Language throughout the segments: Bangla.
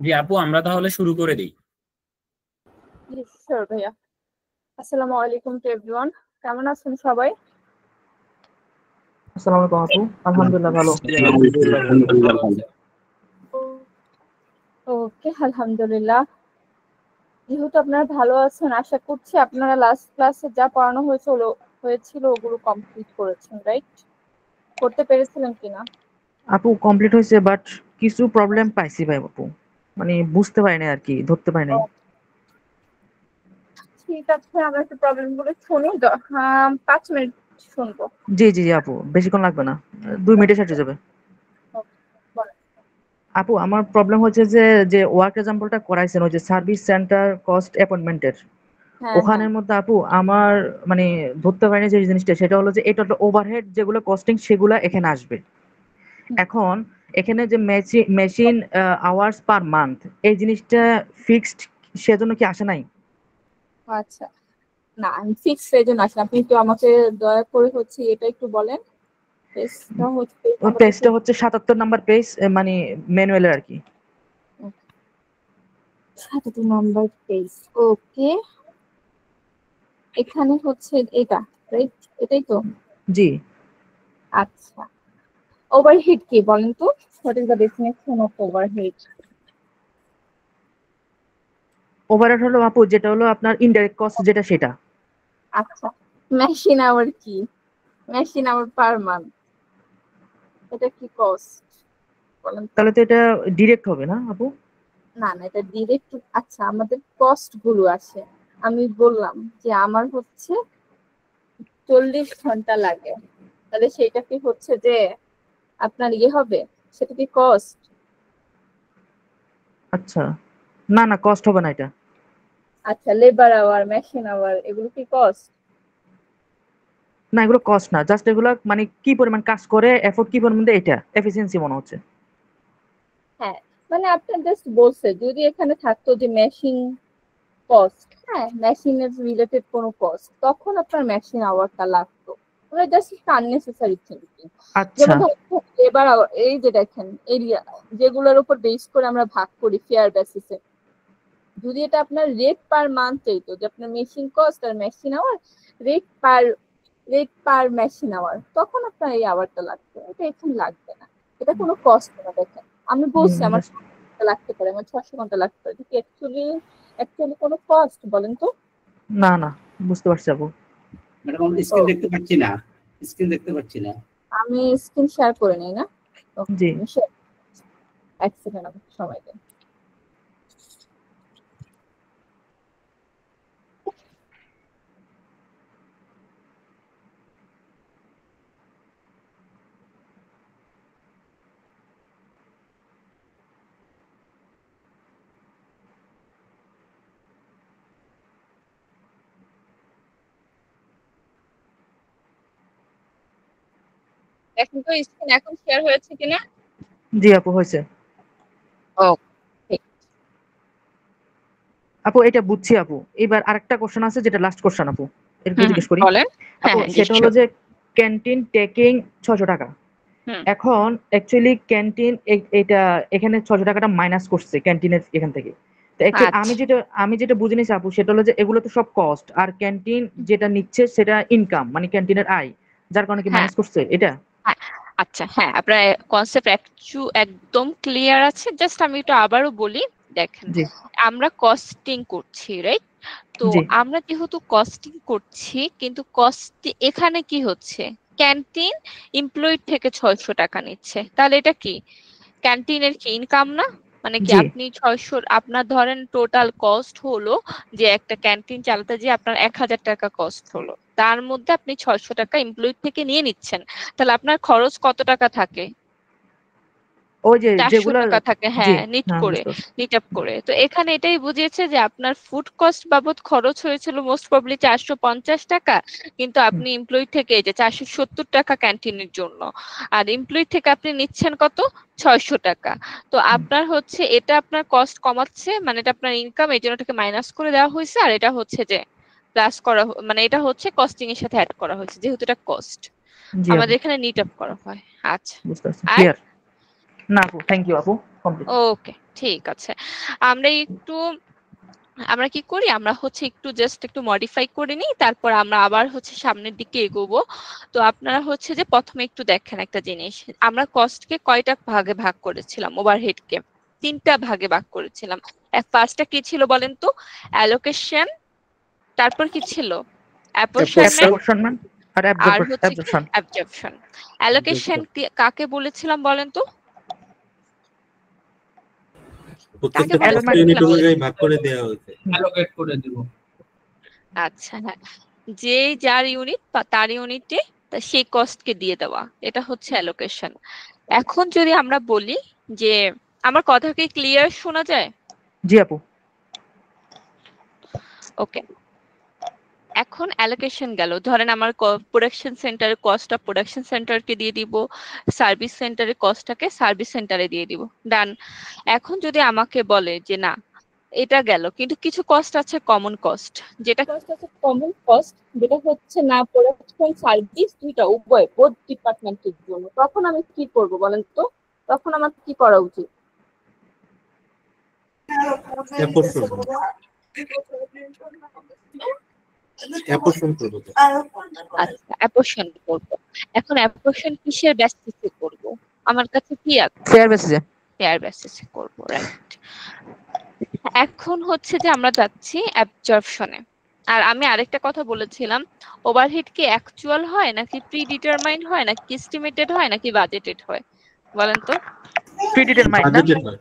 জি আপু, আমরা তাহলে শুরু করে দিই। শিওর ভাইয়া। আসসালামু আলাইকুম টু এভরিওয়ান, কেমন আছেন সবাই? আসসালামু আলাইকুম আপু, আলহামদুলিল্লাহ ভালো। ওকে, আলহামদুলিল্লাহ। যেহেতু আপনারা ভালো আছেন, আশা করছি আপনারা লাস্ট ক্লাসে যা পড়ানো হয়েছিল ওগুলো কমপ্লিট করেছেন, রাইট? করতে পেরেছিলেন কিনা? আপু কমপ্লিট হয়েছে, বাট কিছু প্রবলেম পাইছি ভাই আপু, মানে বুঝতে পারি নাই আর কি, ধরতে পারি নাই। ঠিক আছে, আমরা একটু প্রবলেম গুলো শুনি। 5 মিনিট শুনবো। জি জি জি আপু, বেশিক্ষণ লাগবে না, 2 মিনিটে শেষ হয়ে যাবে। বলেন। আপু আমার প্রবলেম হচ্ছে যে যে ওয়ার্ক এক্সাম্পলটা করাইছেন ওই যে সার্ভিস সেন্টার কস্ট অ্যাপয়েন্টমেন্টের, হ্যাঁ হ্যাঁ ওখানের মধ্যে আপু আমার মানে ধরতে পারিনি যে জিনিসটা, সেটা হলো যে এটা ওভারহেড যেগুলো কস্টিং সেগুলো এখানে আসবে। এখন এখানে যে মেশিন আওয়ার্স পার মান্থ এই জিনিসটা ফিক্সড, সেজন্য কি আসে নাই? আচ্ছা, না আমি ফিক্স রেজন আসলে আপনি একটু আমাকে দয়া করে এটা একটু বলেন। পেজটা হচ্ছে নাম্বারটা পেজটা হচ্ছে 77 নাম্বার পেজ, মানে ম্যানুয়ালের আর কি। 7 নাম্বার পেজ। ওকে, এখানে হচ্ছে এটা, রাইট? এটাই তো? জি। আচ্ছা, ওভারহেড কি বলেন তো? What is the definition of overhead? Overhead হলো আপু যেটা হলো আপনার ইনডাইরেক্ট কস্ট যেটা সেটা। আচ্ছা, মেশিন আওয়ার কি? মেশিন আওয়ার পার মান্থ, এটা কি কস্ট বলেন তো? তাহলে তো এটা ডিরেক্ট হবে না আপু? না না, এটা ডিরেক্ট। আচ্ছা, আমাদের কস্ট গুলো আছে। আমি বললাম যে আমার হচ্ছে 40 ঘন্টা লাগে, তাহলে সেটা কি হচ্ছে যে আপনার হবে, সেটা কি কস্ট? আচ্ছা, না না কস্ট হবে না এটা। আচ্ছা, লেবার আওয়ার, মেশিন আওয়ার, এগুলো কি কস্ট? না এগুলো কস্ট না, জাস্ট এগুলো মানে কি পরিমাণ কাজ করে এফোর্ট কি পরিমাণ দেয়, এটা এফিসিয়েন্সি মনে হচ্ছে। হ্যাঁ, মানে আপনার জাস্ট বলছে যদি এখানে থাকতো যে মেশিন কস্ট, হ্যাঁ মেশিনের রিলেটেড কোনো কস্ট, তখন আপনার মেশিন আওয়ারটা লাগতো। মানে জাস্ট একটা আননেসেসারি থিঙ্কিং। আচ্ছা। যেমন ধরুন লেবার আওয়ার, এই যে দেখেন এরিয়া যেগুলোর উপর বেস করে আমরা ভাগ করি ফেয়ার বেসিসে, যদি এটা আপনার রেট পার মান্থ হইতো যে আপনার মেশিন কস্ট আর machine hour rate per machine hour, তখন আপনার এই আওয়ারটা লাগবে। এটা এখন লাগবে না, এটা কোনো কস্ট না। দেখেন আমি বলছি আমার 6 ঘন্টা লাগতে পারে, আমার 600 ঘন্টা লাগতে পারে, এটা কি অ্যাকচুয়ালি কোনো কস্ট বলেন তো? না না, বুঝতে পারছি আপু। ম্যাডাম আমরা স্ক্রিন দেখতে পাচ্ছি না, স্ক্রিন দেখতে পাচ্ছি না। আমি স্ক্রিন শেয়ার করে নেই না? জি। আমি শেয়ার, এক সেকেন্ড আমাকে সময় দেন। দেখেন তো স্ক্রিন এখন শেয়ার হয়েছে কিনা? জি আপু হয়েছে। ওকে, আপু এটা বুঝছি আপু, এবার আরেকটা কোশ্চেন আছে যেটা লাস্ট কোশ্চেন আপু, এটা একটু জিজ্ঞেস করি। বলেন। হ্যাঁ আপু হ্যাঁ, সেটা হলো নিশ্চয়। যে ক্যান্টিন টেকিং 600 টাকা। হুম, এখন অ্যাকচুয়ালি ক্যান্টিন এটা এখানে 600 টাকাটা মাইনাস করছে ক্যান্টিনের এখান থেকে। তো অ্যাকচুয়ালি আচ্ছা আমি যেটা বুঝে নিয়েছি আপু সেটা হলো যে এগুলো তো সব কস্ট, আর ক্যান্টিন যেটা নিচ্ছে সেটা ইনকাম, মানে ক্যান্টিনের আয়, যার কারণে কি হ্যাঁ মাইনাস করছে এটা। হ্যাঁ। আচ্ছা, হ্যাঁ আপনার কনসেপ্ট একদম ক্লিয়ার আছে। জাস্ট আমি একটু আবারও বলি। দেখেন, জি আমরা কস্টিং করছি, রাইট? তো জি আমরা যেহেতু কস্টিং করছি, কিন্তু কস্ট এখানে কি হচ্ছে, ক্যান্টিন এমপ্লয়ি থেকে 600 টাকা নিচ্ছে, তাহলে এটা কি ক্যান্টিনের কি ইনকাম না? মানে কি জি আপনি 600, আপনার ধরেন টোটাল কস্ট হলো যে একটা ক্যান্টিন চালাতে যে আপনার 1000 টাকা কস্ট হলো, তার মধ্যে আপনি 600 টাকা এমপ্লয়ি থেকে নিয়ে নিচ্ছেন, তাহলে আপনার খরচ কত টাকা থাকে? ওই যে 400 যেগুলা। টাকা থাকে, জি হ্যাঁ, হ্যাঁ বুঝতে পারছি। নিট আপ করে। তো এখানে এটাই বুঝিয়েছে যে আপনার ফুড কস্ট বাবদ খরচ হয়েছিল মোস্ট প্রবলি 450 টাকা, কিন্তু হুম, আপনি এমপ্লয়ি থেকে এই যে 470 টাকা ক্যান্টিনের জন্য, আর এমপ্লয়ি থেকে আপনি নিচ্ছেন কত, 600 টাকা। তো হুম, আপনার হচ্ছে এটা আপনার কস্ট কমাচ্ছে, মানে এটা আপনার ইনকাম, এই জন্য এটাকে মাইনাস করে দেওয়া হয়েছে, আর এটা হচ্ছে যে প্লাস করা মানে এটা হচ্ছে কস্টিং এর সাথে অ্যাড করা হয়েছে, যেহেতু এটা কস্ট জি আপু আমাদের এখানে নিট আপ করা হয়। আচ্ছা, বুঝতে পারছি, আর ক্লিয়ার। না আপু, থ্যাংক ইউ আপু, কমপ্লিট। ওকে, ঠিক আছে। আমরা কি করি, আমরা হচ্ছে একটু জাস্ট একটু মডিফাই করে নিই, তারপর আমরা আবার হচ্ছে সামনের দিকে এগোবো। তো আপনারা হচ্ছে যে প্রথমে একটু দেখেন একটা জিনিস, আমরা কস্টকে কয়টা ভাগে ভাগ করেছিলাম, ওভারহেডকে 3টা ভাগে ভাগ করেছিলাম। ফার্স্টটা কি ছিল বলেন তো? অ্যালোকেশন, তারপর কি ছিল? অ্যাপোর্শনমেন্ট, অ্যাপোর্শনমেন্ট আর আর হচ্ছে কি অ্যাবজর্পশন। অ্যাবজর্পশন। অ্যালোকেশন কাকে বলেছিলাম বলেন তো? প্রত্যেকটা কাকে কষ্ট বলেছিলাম ইউনিট বলেন? অনুযায়ী ভাগ করে দেওয়া হয়েছে। অ্যালোকেট করে দিব। আচ্ছা, হ্যাঁ, যে যার ইউনিট বা তার ইউনিটে সেই কস্টকে দিয়ে দেওয়া, এটা হচ্ছে অ্যালোকেশন। এখন যদি আমরা বলি যে, আমার কথা কি ক্লিয়ার শোনা যায়? জি আপু। ওকে, এখন অ্যালোকেশন গেল, ধরেন আমার প্রোডাকশন সেন্টারের কস্টটা প্রোডাকশন সেন্টারকে দিয়ে দিব, সার্ভিস সেন্টারের কস্টটাকে সার্ভিস সেন্টারে দিয়ে দিব, ডান। এখন যদি আমাকে বলে যে না, এটা গেল, কিন্তু কিছু কস্ট আছে কমন কস্ট, যেটা কস্ট আছে কমন কস্ট, যেটা হচ্ছে না প্রোডাকশন সার্ভিস দুইটা উভয় বোথ ডিপার্টমেন্টের জন্য, তখন আমি কি করব বলেন তো? তখন আমার কি করা উচিত? অ্যাপোর্শন করবো তো। আচ্ছা, অ্যাপোর্শন করব। এখন অ্যাপোর্শন কিসের বেসিসে করব? আমার কাছে কি আছে? ফেয়ার বেসিসে। ফেয়ার বেসিসে করব, রাইট। এখন হচ্ছে যে আমরা যাচ্ছি অ্যাবজর্পশনে। আর আমি আরেকটা কথা বলেছিলাম, ওভারহেড কি অ্যাকচুয়াল হয় নাকি প্রি ডিটারমাইন্ড হয় নাকি এস্টিমেটেড হয় নাকি বাজেটেড হয় বলেন তো? প্রিডিটারমাইন্ড না? বাজেটেড হয়,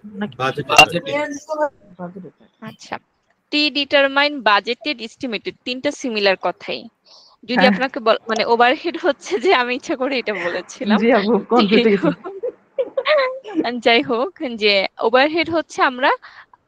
বাজেটেড। আচ্ছা, প্রি ডিটারমাইন্ড, বাজেটেড, এস্টিমেটেড, তিনটা সিমিলার কথাই। যদি হ্যাঁ। আপনাকে মানে ওভারহেড হচ্ছে যে, আমি ইচ্ছা করে এটা বলেছিলাম। জি আপু, কনফিউজ হয়ে গেছি। যাই হোক, যে ওভারহেড হচ্ছে আমরা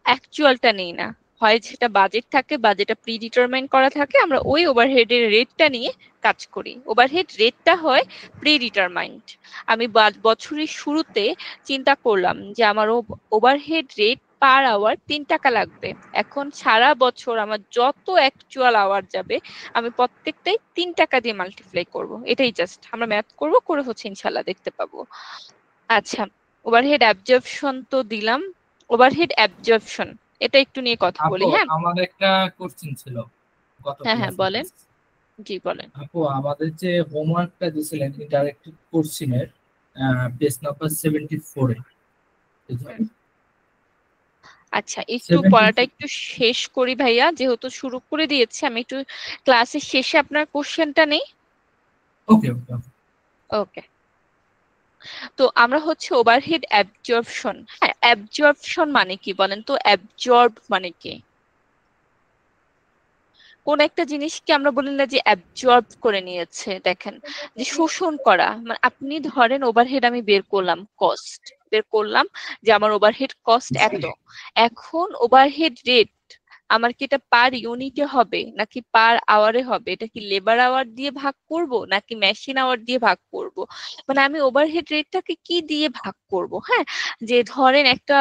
অ্যাকচুয়ালটা নেই না, হয় যেটা বাজেট থাকে বা যেটা প্রি ডিটারমাইন করা থাকে, আমরা ওই ওভারহেডের রেটটা নিয়ে কাজ করি। ওভারহেড রেটটা হয় প্রি ডিটারমাইন্ড। আমি বছরের শুরুতে চিন্তা করলাম যে আমার ওভারহেড রেট পার আওয়ার 3 টাকা লাগবে। এখন সারা বছর আমার যত অ্যাকচুয়াল আওয়ার যাবে, আমি প্রত্যেকটাই 3 টাকা দিয়ে মাল্টিপ্লাই করব। এটাই জাস্ট আমরা ম্যাথ করব, করে হচ্ছে ইনশাল্লাহ দেখতে পাবো। আচ্ছা, ওভারহেড অ্যাবজর্পশন তো দিলাম। ওভারহেড অ্যাবজর্পশন, এটা একটু নিয়ে কথা বলি। আপু, হ্যাঁ, আমার একটা কোশ্চেন ছিল গত হ্যাঁ, ক্লাসে। বলেন। জি বলেন। আপু, আমাদের যে হোমওয়ার্কটা দিয়েছিলেন ইন্টারেক্টিভ কোশ্চেনের পেজ নাম্বার 74 এ, আচ্ছা, একটু পড়াটা একটু শেষ করি ভাইয়া, যেহেতু শুরু করে দিয়েছি। আমি একটু ক্লাসের শেষে আপনার কোশ্চেনটা নেই। ওকে ওকে। ওকে, তো আমরা হচ্ছে ওভারহেড অ্যাবজর্পশন। হ্যাঁ, অ্যাবজর্পশন মানে কি বলেন তো? অ্যাবজর্ব মানে কি? কোন একটা জিনিসকে আমরা বলি না যে অ্যাবজর্ব করে নিয়েছে, দেখেন, যে শোষণ করা। মানে আপনি ধরেন ওভারহেড আমি বের করলাম, কস্ট বের করলাম যে আমার ওভারহেড কস্ট এত। এখন ওভারহেড রেট আমার কি এটা পার ইউনিটে হবে নাকি পার আওয়ারে হবে? এটা কি লেবার আওয়ার দিয়ে ভাগ করব নাকি মেশিন আওয়ার দিয়ে ভাগ করব? মানে আমি ওভারহেড রেটটাকে কি দিয়ে ভাগ করব? হ্যাঁ, যে ধরেন একটা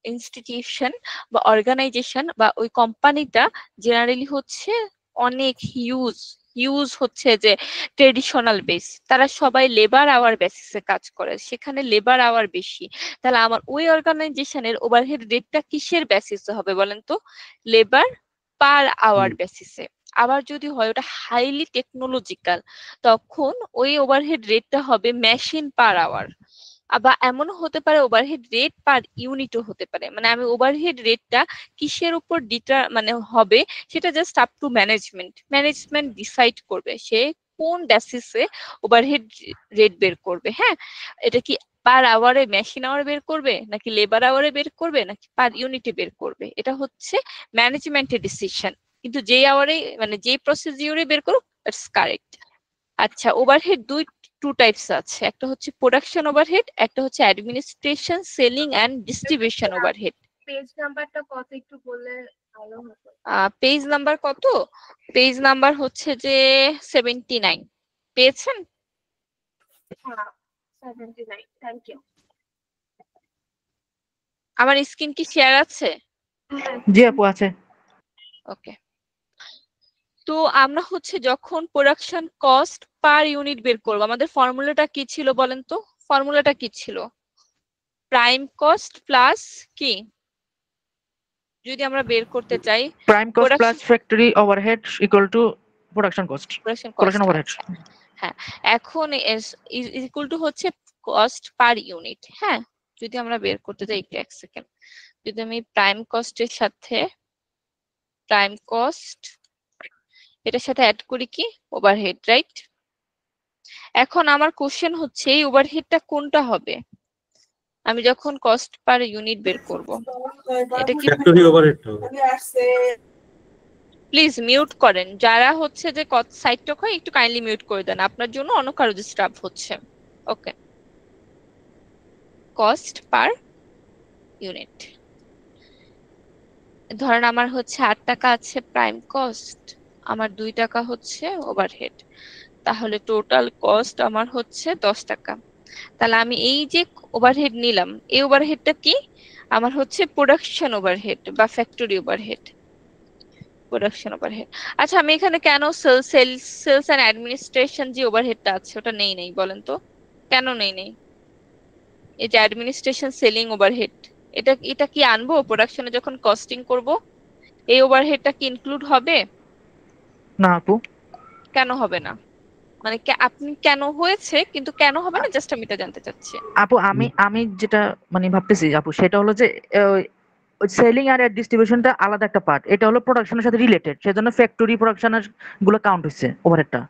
ইনস্টিটিউশন বা অর্গানাইজেশন বা ওই কোম্পানিটা জেনারেলি হচ্ছে অনেক হিউজ হচ্ছে যে ট্রেডিশনাল বেস, তারা সবাই লেবার আওয়ার বেসিসে কাজ করে, সেখানে লেবার আওয়ার বেশি। তাহলে আমার ওই অর্গানাইজেশনের ওভারহেড রেটটা কিসের বেসিসে হবে বলেন তো? লেবার পার আওয়ার বেসিসে। আবার যদি হয় ওটা হাইলি টেকনোলজিক্যাল, তখন ওই ওভারহেড রেটটা হবে মেশিন পার আওয়ার। আবার এমনও হতে পারে ওভারহেড রেট পার ইউনিটও হতে পারে। মানে আমি ওভারহেড রেটটা কিসের উপর মানে হবে, সেটা just up to management decide করবে সে কোন বেসিসে ওভারহেড রেট বের করবে। হ্যাঁ, এটা কি পার আওয়ারে মেশিন আওয়ার বের করবে নাকি লেবার আওয়ারে বের করবে নাকি পার ইউনিটে বের করবে, এটা হচ্ছে ম্যানেজমেন্টের ডিসিশন। কিন্তু যে আওয়ারে মানে যে প্রসিডিউরে বের করুক, দ্যাটস কারেক্ট। আচ্ছা, ওভারহেড টু টাইপস আছে, একটা হচ্ছে প্রোডাকশন ওভারহেড, একটা হচ্ছে administration, selling and distribution overhead. Page নাম্বারটা কত একটু বললে ভালো হতো। পেজ নাম্বার কত? পেজ নাম্বার হচ্ছে যে 79 পেয়েছেন? হ্যাঁ, 79, থ্যাংক ইউ। আমার স্ক্রিন কি শেয়ার আছে? জি আপু আছে। ওকে, তো আমরা হচ্ছে যখন প্রোডাকশন কস্ট পার ইউনিট বের করবো, আমাদের ফর্মুলাটা কি ছিল বলেন তো? ফর্মুলাটা কি ছিল? প্রাইম কস্ট প্লাস কি যদি আমরা বের করতে চাই prime cost plus factory overhead equal to production cost production overhead. হ্যাঁ, এখন ইকুয়াল টু হচ্ছে কস্ট পার ইউনিট। হ্যাঁ, যদি আমরা বের করতে চাই একটু এক সেকেন্ড, যদি আমি প্রাইম কস্টের সাথে প্রাইম কস্ট এটার সাথে অ্যাড করি কি ওভারহেড, রাইট? এখন আমার কোশ্চেন হচ্ছে এই ওভারহেডটা কোনটা হবে আমি যখন কস্ট পার ইউনিট বের করব? এটা কি ফ্যাক্টরি ওভারহেড হবে। প্লিজ মিউট করেন, যারা হচ্ছে যে সাইড টক হয় একটু কাইন্ডলি মিউট করে দেন, আপনার জন্য অন্য কারো ডিস্টার্ব হচ্ছে। ওকে, কস্ট পার ইউনিট, ধরেন আমার হচ্ছে 8 টাকা আছে প্রাইম কস্ট, আমার 2 টাকা হচ্ছে ওভারহেড, তাহলে টোটাল কস্ট আমার হচ্ছে 10 টাকা। তাহলে আমি এই যে ওভারহেড নিলাম, এই ওভারহেডটা কি আমার হচ্ছে প্রোডাকশন ওভারহেড বা ফ্যাক্টরি ওভারহেড, প্রোডাকশন ওভারহেড। আচ্ছা, আমি এখানে কেন সেলস এন্ড অ্যাডমিনিস্ট্রেশন যে ওভারহেডটা আছে ওটা নেই বলেন তো, কেন নেই? এই যে অ্যাডমিনিস্ট্রেশন সেলিং ওভারহেড, এটা কি আনবো প্রোডাকশনে যখন কস্টিং করব? এই ওভারহেডটা কি ইনক্লুড হবে? না আপু, কেন হবে না? মানে আপনি কেন হয়েছে কিন্তু কেন হবে না, জাস্ট আমি এটা জানতে চাচ্ছি। আপু আমি যেটা মানে ভাবতেছি আপু, সেটা হলো যে সেলিং আর ডিস্ট্রিবিউশনটা আলাদা একটা পার্ট, এটা হলো প্রোডাকশনের সাথে রিলেটেড, সেজন্য ফ্যাক্টরি প্রোডাকশনের গুলো কাউন্ট হচ্ছে ওভারহেডটা।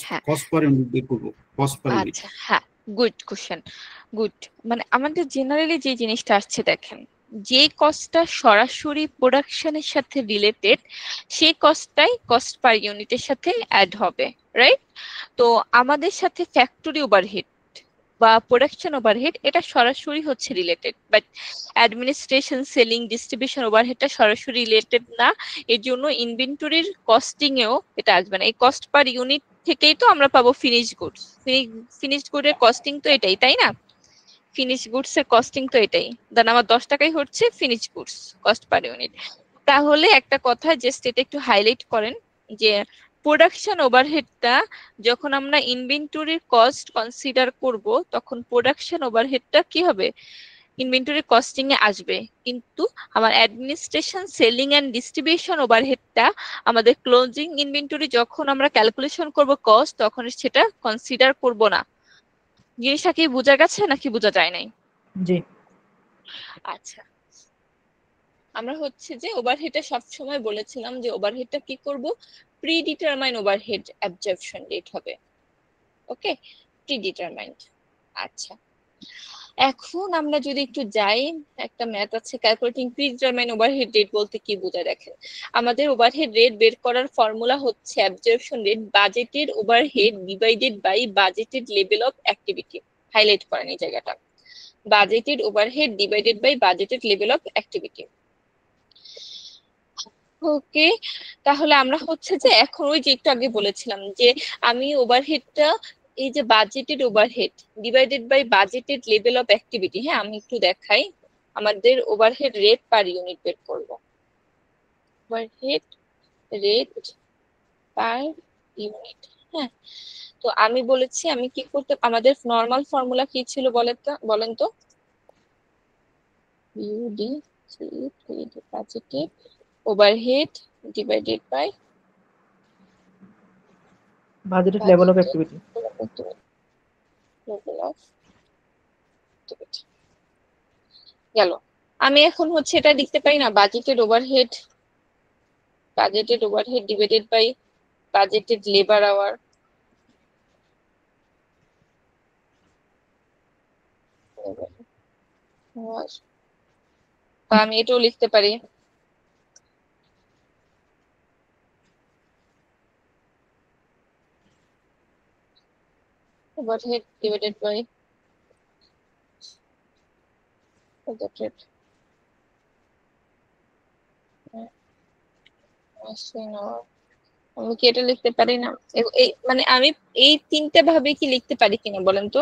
হ্যাঁ, কস্ট পার ইউনিট বের করব, কস্ট পার ইউনিট। আচ্ছা, হ্যাঁ, গুড কোশ্চেন, গুড। মানে আমাদের জেনারেলি যে জিনিসটা আসছে দেখেন, যে কস্টটা সরাসরি প্রোডাকশনের সাথে রিলেটেড সেই কস্টটাই কস্ট পার ইউনিটের সাথে অ্যাড হবে, রাইট? তো আমাদের সাথে ফ্যাক্টরি ওভারহেড বা প্রোডাকশন ওভারহেড এটা সরাসরি হচ্ছে related, but administration selling distribution ওভারহেডটা সরাসরি রিলেটেড না, এর জন্য ইনভেন্টরির কস্টিং এও এটা আসবে না। এই কস্ট পার ইউনিট থেকেই তো আমরা পাবো ফিনিশ গুডস, ফিনিশড গুডের কস্টিং তো এটাই, তাই না? ফিনিশ গুডস এর কস্টিং তো এটাই, দেন আমার 10 টাকাই হচ্ছে finish goods cost per unit. তাহলে একটা কথা জাস্ট এটা একটু হাইলাইট করেন যে প্রোডাকশন ওভারহেডটা যখন আমরা ইনভেন্টরির কস্ট কনসিডার করব তখন প্রোডাকশন ওভারহেডটা কি হবে ইনভেন্টরি কস্টিং এ আসবে, কিন্তু আমার অ্যাডমিনিস্ট্রেশন সেলিং এন্ড ডিস্ট্রিবিউশন ওভারহেডটা আমাদের ক্লোজিং ইনভেন্টরি যখন আমরা ক্যালকুলেশন করব কস্ট তখন সেটা কনসিডার করব না। জিনিসটা কি বোঝা গেছে নাকি বোঝা যায় নাই? জি। আচ্ছা, আমরা হচ্ছে যে ওভারহেডটা সবসময় বলেছিলাম যে ওভারহেডটা কি করব, pre determine overhead absorption rate হবে। ওকে, প্রি ডিটারমাইন্ড। আচ্ছা, এখন আমরা যদি একটু যাই, একটা ম্যাথ আছে calculating pre determine overhead rate বলতে কি বোঝায় দেখেন। আমাদের ওভারহেড রেট বের করার ফর্মুলা হচ্ছে absorption rate budgeted overhead divided by budgeted level of activity. Highlight করেন এই জায়গাটা, budgeted overhead divided by budgeted level of activity. Okay, তাহলে আমরা হচ্ছে যে এখন ওই যে একটু আগে বলেছিলাম যে আমি ওভারহেডটা এই যে budgeted overhead divided by budgeted level of activity, হ্যাঁ আমি একটু দেখাই, আমাদের ওভারহেড রেট পার ইউনিট বের করব, ওভারহেড রেট পার ইউনিট। হ্যাঁ, তো আমি বলেছি আমি কি করতে, আমাদের নরমাল ফর্মুলা কি ছিল বলেন তো, ইউডি budgeted overhead divided by budgeted level of activity. গেল, আমি এখন হচ্ছে এটা লিখতে পারি না, budgeted overhead divided by budgeted labour hour, বা আমি এটাও লিখতে পারি overhead divided by budgeted machine hour. আমি কি এটা লিখতে পারি না? এই মানে আমি এই তিনটা ভাবে কি লিখতে পারি কিনা বলেন তো?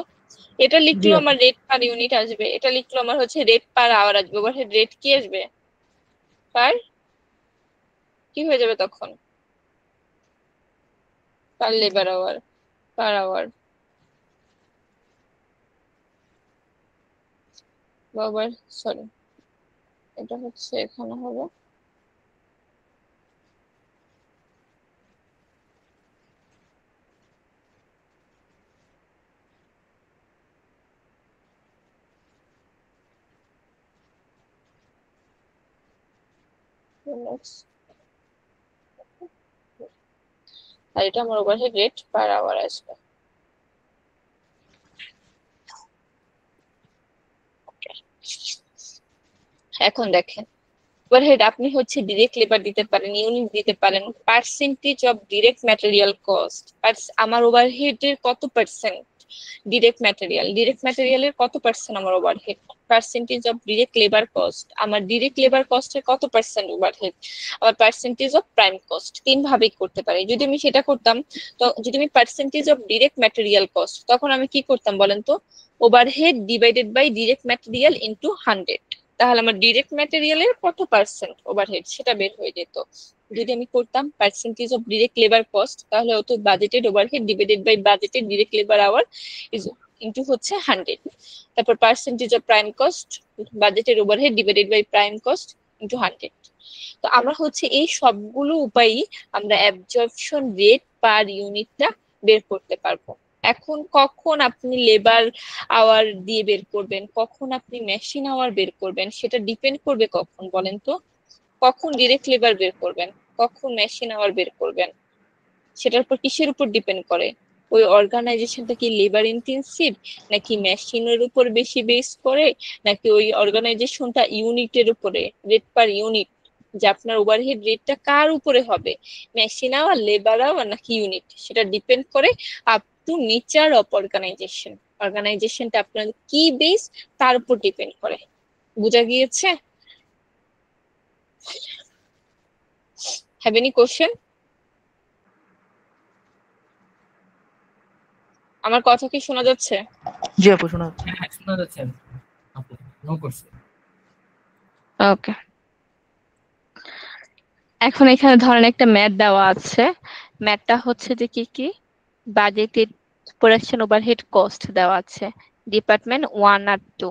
এটা লিখলো আমার রেট পার ইউনিট আসবে, এটা লিখলো আমার হচ্ছে রেট পার আওয়ার আসবে, ওভারহেড রেট কি আসবে পার, কি হয়ে যাবে তখন, per labour hour, per hour. Over sorry এটা হচ্ছে এখানে হবে আর এটা আমার ওভারহেড রেট পার আওয়ার আসবে। এখন দেখেন ওভারহেড আপনি হচ্ছে ডিরেক্ট লেবার দিতে পারেন, ইউনিট দিতে পারেন, percentage of direct material cost. আমার ওভারহেডের কত পার্সেন্ট ডিরেক্ট ম্যাটেরিয়ালের কত পার্সেন্ট আমার overhead, percentage of direct labour cost, আমার ডিরেক্ট লেবার কস্টের কত পার্সেন্ট ওভারহেড, আবার পার্সেন্টেজ অফ প্রাইম কস্ট। তিন ভাবেই করতে পারি। যদি আমি সেটা করতাম, তো যদি আমি percentage of direct material cost, তখন আমি কি করতাম বলেন তো, overhead divided by direct material into 100, তাহলে আমার ডিরেক্ট ম্যাটেরিয়ালের কত পার্সেন্ট ওভারহেড সেটা বের হয়ে যেত। যদি আমি করতাম percentage of direct labour cost, তাহলে হতো budgeted overhead divided by budgeted direct labour hour is into হচ্ছে 100। তারপর percentage of prime cost, budgeted overhead divided by prime cost into 100। তো আমরা হচ্ছে এই সবগুলো উপায়ই আমরা অ্যাবজর্পশন রেট পার ইউনিটটা বের করতে পারবো। এখন কখন আপনি লেবার আওয়ার দিয়ে বের করবেন, কখন আপনি মেশিন আওয়ার বের করবেন, সেটা ডিপেন্ড করবে কখন বলেন তো, কখন ডিরেক্ট লেবার বের করবেন, কখন মেশিন আওয়ার বের করবেন, সেটার উপর কিসের উপর ডিপেন্ড করে, ওই অর্গানাইজেশনটা কি লেবার ইন্টেনসিভ নাকি মেশিনের উপর বেশি বেস করে, নাকি ওই অর্গানাইজেশনটা ইউনিটের উপরে, রেট পার ইউনিট, যে আপনার ওভারহেড রেটটা কার উপরে হবে, মেশিন আওয়ার, লেবার আওয়ার নাকি ইউনিট, সেটা ডিপেন্ড করে up to nature of organisation. অর্গানাইজেশনটা আপনার কি বেস তার উপর ডিপেন্ড করে। বুঝা গিয়েছে? Have any question? আমার কথা কি শোনা যাচ্ছে? জি আপু শোনা যাচ্ছে। হ্যাঁ শোনা যাচ্ছে আপু, নো করছে। ওকে, এখন এখানে ধরেন একটা ম্যাথ দেওয়া আছে। ম্যাথটা হচ্ছে যে কি কি, বাজেটেড প্রোডাকশন ওভারহেড কস্ট দেওয়া আছে ডিপার্টমেন্ট 1 আর 2,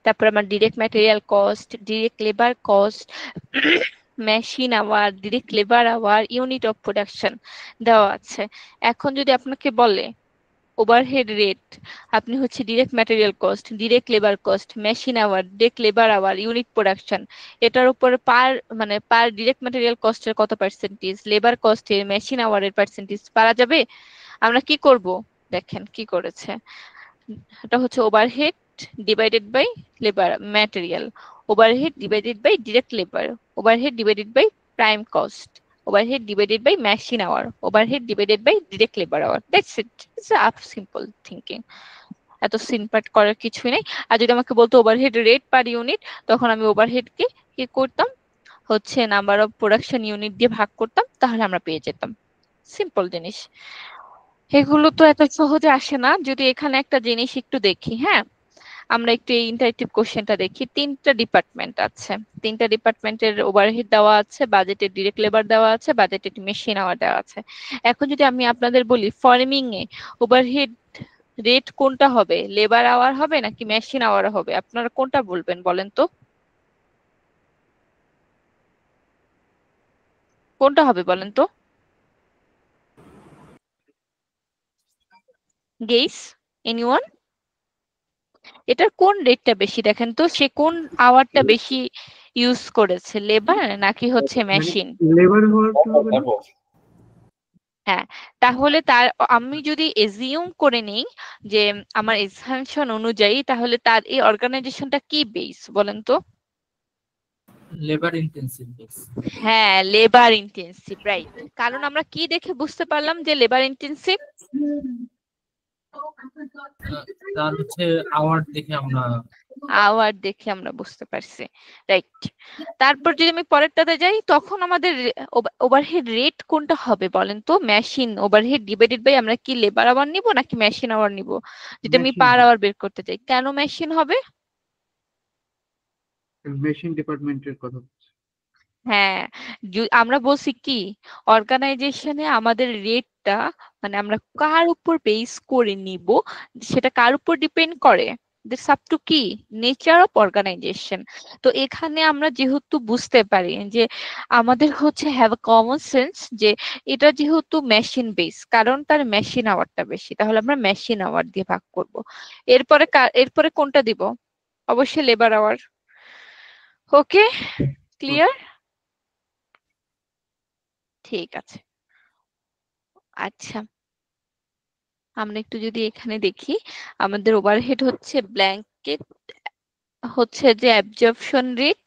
তারপর আমার direct material cost, direct labour cost, machine hour, direct labour hour, unit of production দেওয়া আছে। এখন যদি আপনাকে বলে ওভারহেড রেট, আপনি হচ্ছে direct material cost, direct labour cost, machine hour, direct labour hour, unit production, এটার উপরে পার ডিরেক্ট ম্যাটেরিয়াল কস্টের কত পার্সেন্টেজ, লেবার কস্টের, মেশিন আওয়ারের পার্সেন্টেজ পারা যাবে? আমরা কি করব, দেখেন কি করেছে, এটা হচ্ছে overhead divided by labour material, overhead divided by direct labour, overhead divided by prime cost, overhead divided by machine hour, overhead divided by direct labor hour. That's it. It's a simple thinking. এত সিনপাট করার কিছুই নেই। আর যদি আমাকে বলতো ওভারহেড রেট পার ইউনিট, তখন আমি ওভারহেডকে কি করতাম, হচ্ছে নাম্বার অফ প্রোডাকশন ইউনিট দিয়ে ভাগ করতাম, তাহলে আমরা পেয়ে যেতাম। সিম্পল জিনিস, এগুলো তো এত সহজে আসে না। যদি এখানে একটা জিনিস একটু দেখি, হ্যাঁ আমরা একটু এই ইন্টারেক্টিভ কোশ্চেনটা দেখি। তিনটা ডিপার্টমেন্ট আছে, তিনটা ডিপার্টমেন্টের ওভারহেড দেওয়া আছে, বাজেটের ডিরেক্ট লেবার দেওয়া আছে, বাজেটের মেশিন আওয়ার দেওয়া আছে। এখন যদি আমি আপনাদের বলি ফর্মিং এ ওভারহেড রেট কোনটা হবে, লেবার আওয়ার হবে নাকি মেশিন আওয়ার হবে, আপনারা কোনটা বলবেন বলেন তো, কোনটা হবে বলেন তো? Guess anyone? এটার কোন রেটটা বেশি দেখেন তো, সে কোন আওয়ারটা বেশি ইউজ করেছে, লেবার নাকি হচ্ছে মেশিন? লেবার হওয়ার তো হবে না? হ্যাঁ, তাহলে তার আমি যদি এজিউম করে নিই যে আমার এক্সাম্পশন অনুযায়ী, তাহলে তার এই অর্গানাইজেশনটা কি বেস বলেন তো? Labour intensive base. হ্যাঁ, লেবার ইন্টেন্সিভ, রাইট। কারণ আমরা কি দেখে বুঝতে পারলাম যে লেবার ইন্টেন্সিভ? তার হচ্ছে আওয়ার দেখে আমরা আওয়ার দেখে আমরা বুঝতে পারছি, রাইট। তারপর যদি আমি পরেরটাতে যাই, তখন আমাদের ওভারহেড রেট কোনটা হবে বলেন তো? মেশিন ওভারহেড ডিভাইডেড বাই আমরা কি লেবার আওয়ার নিব নাকি মেশিন আওয়ার নিব? যদি আমি পার আওয়ার বের করতে চাই, কেন মেশিন হবে? মেশিন ডিপার্টমেন্টের কথা বলছি। হ্যাঁ, আমরা বলছি কি অর্গানাইজেশনে আমাদের রেটটা মানে আমরা কার উপর বেস করে নিব, সেটা কার উপর ডিপেন্ড করে, দিস আপ টু কি নেচার অফ অর্গানাইজেশন। তো এখানে আমরা যেহেতু বুঝতে পারি যে আমাদের হচ্ছে হ্যাভ কমন সেন্স যে এটা যেহেতু মেশিন বেস, কারণ তার মেশিন আওয়ারটা বেশি, তাহলে আমরা মেশিন আওয়ার দিয়ে ভাগ করব। এরপরে কোনটা দিব? অবশ্যই লেবার আওয়ার। ওকে, ক্লিয়ার? ঠিক আছে। আচ্ছা, আমরা একটু যদি এখানে দেখি, আমাদের ওভারহেড হচ্ছে ব্ল্যাঙ্কেট হচ্ছে যে অ্যাবজর্পশন রেট,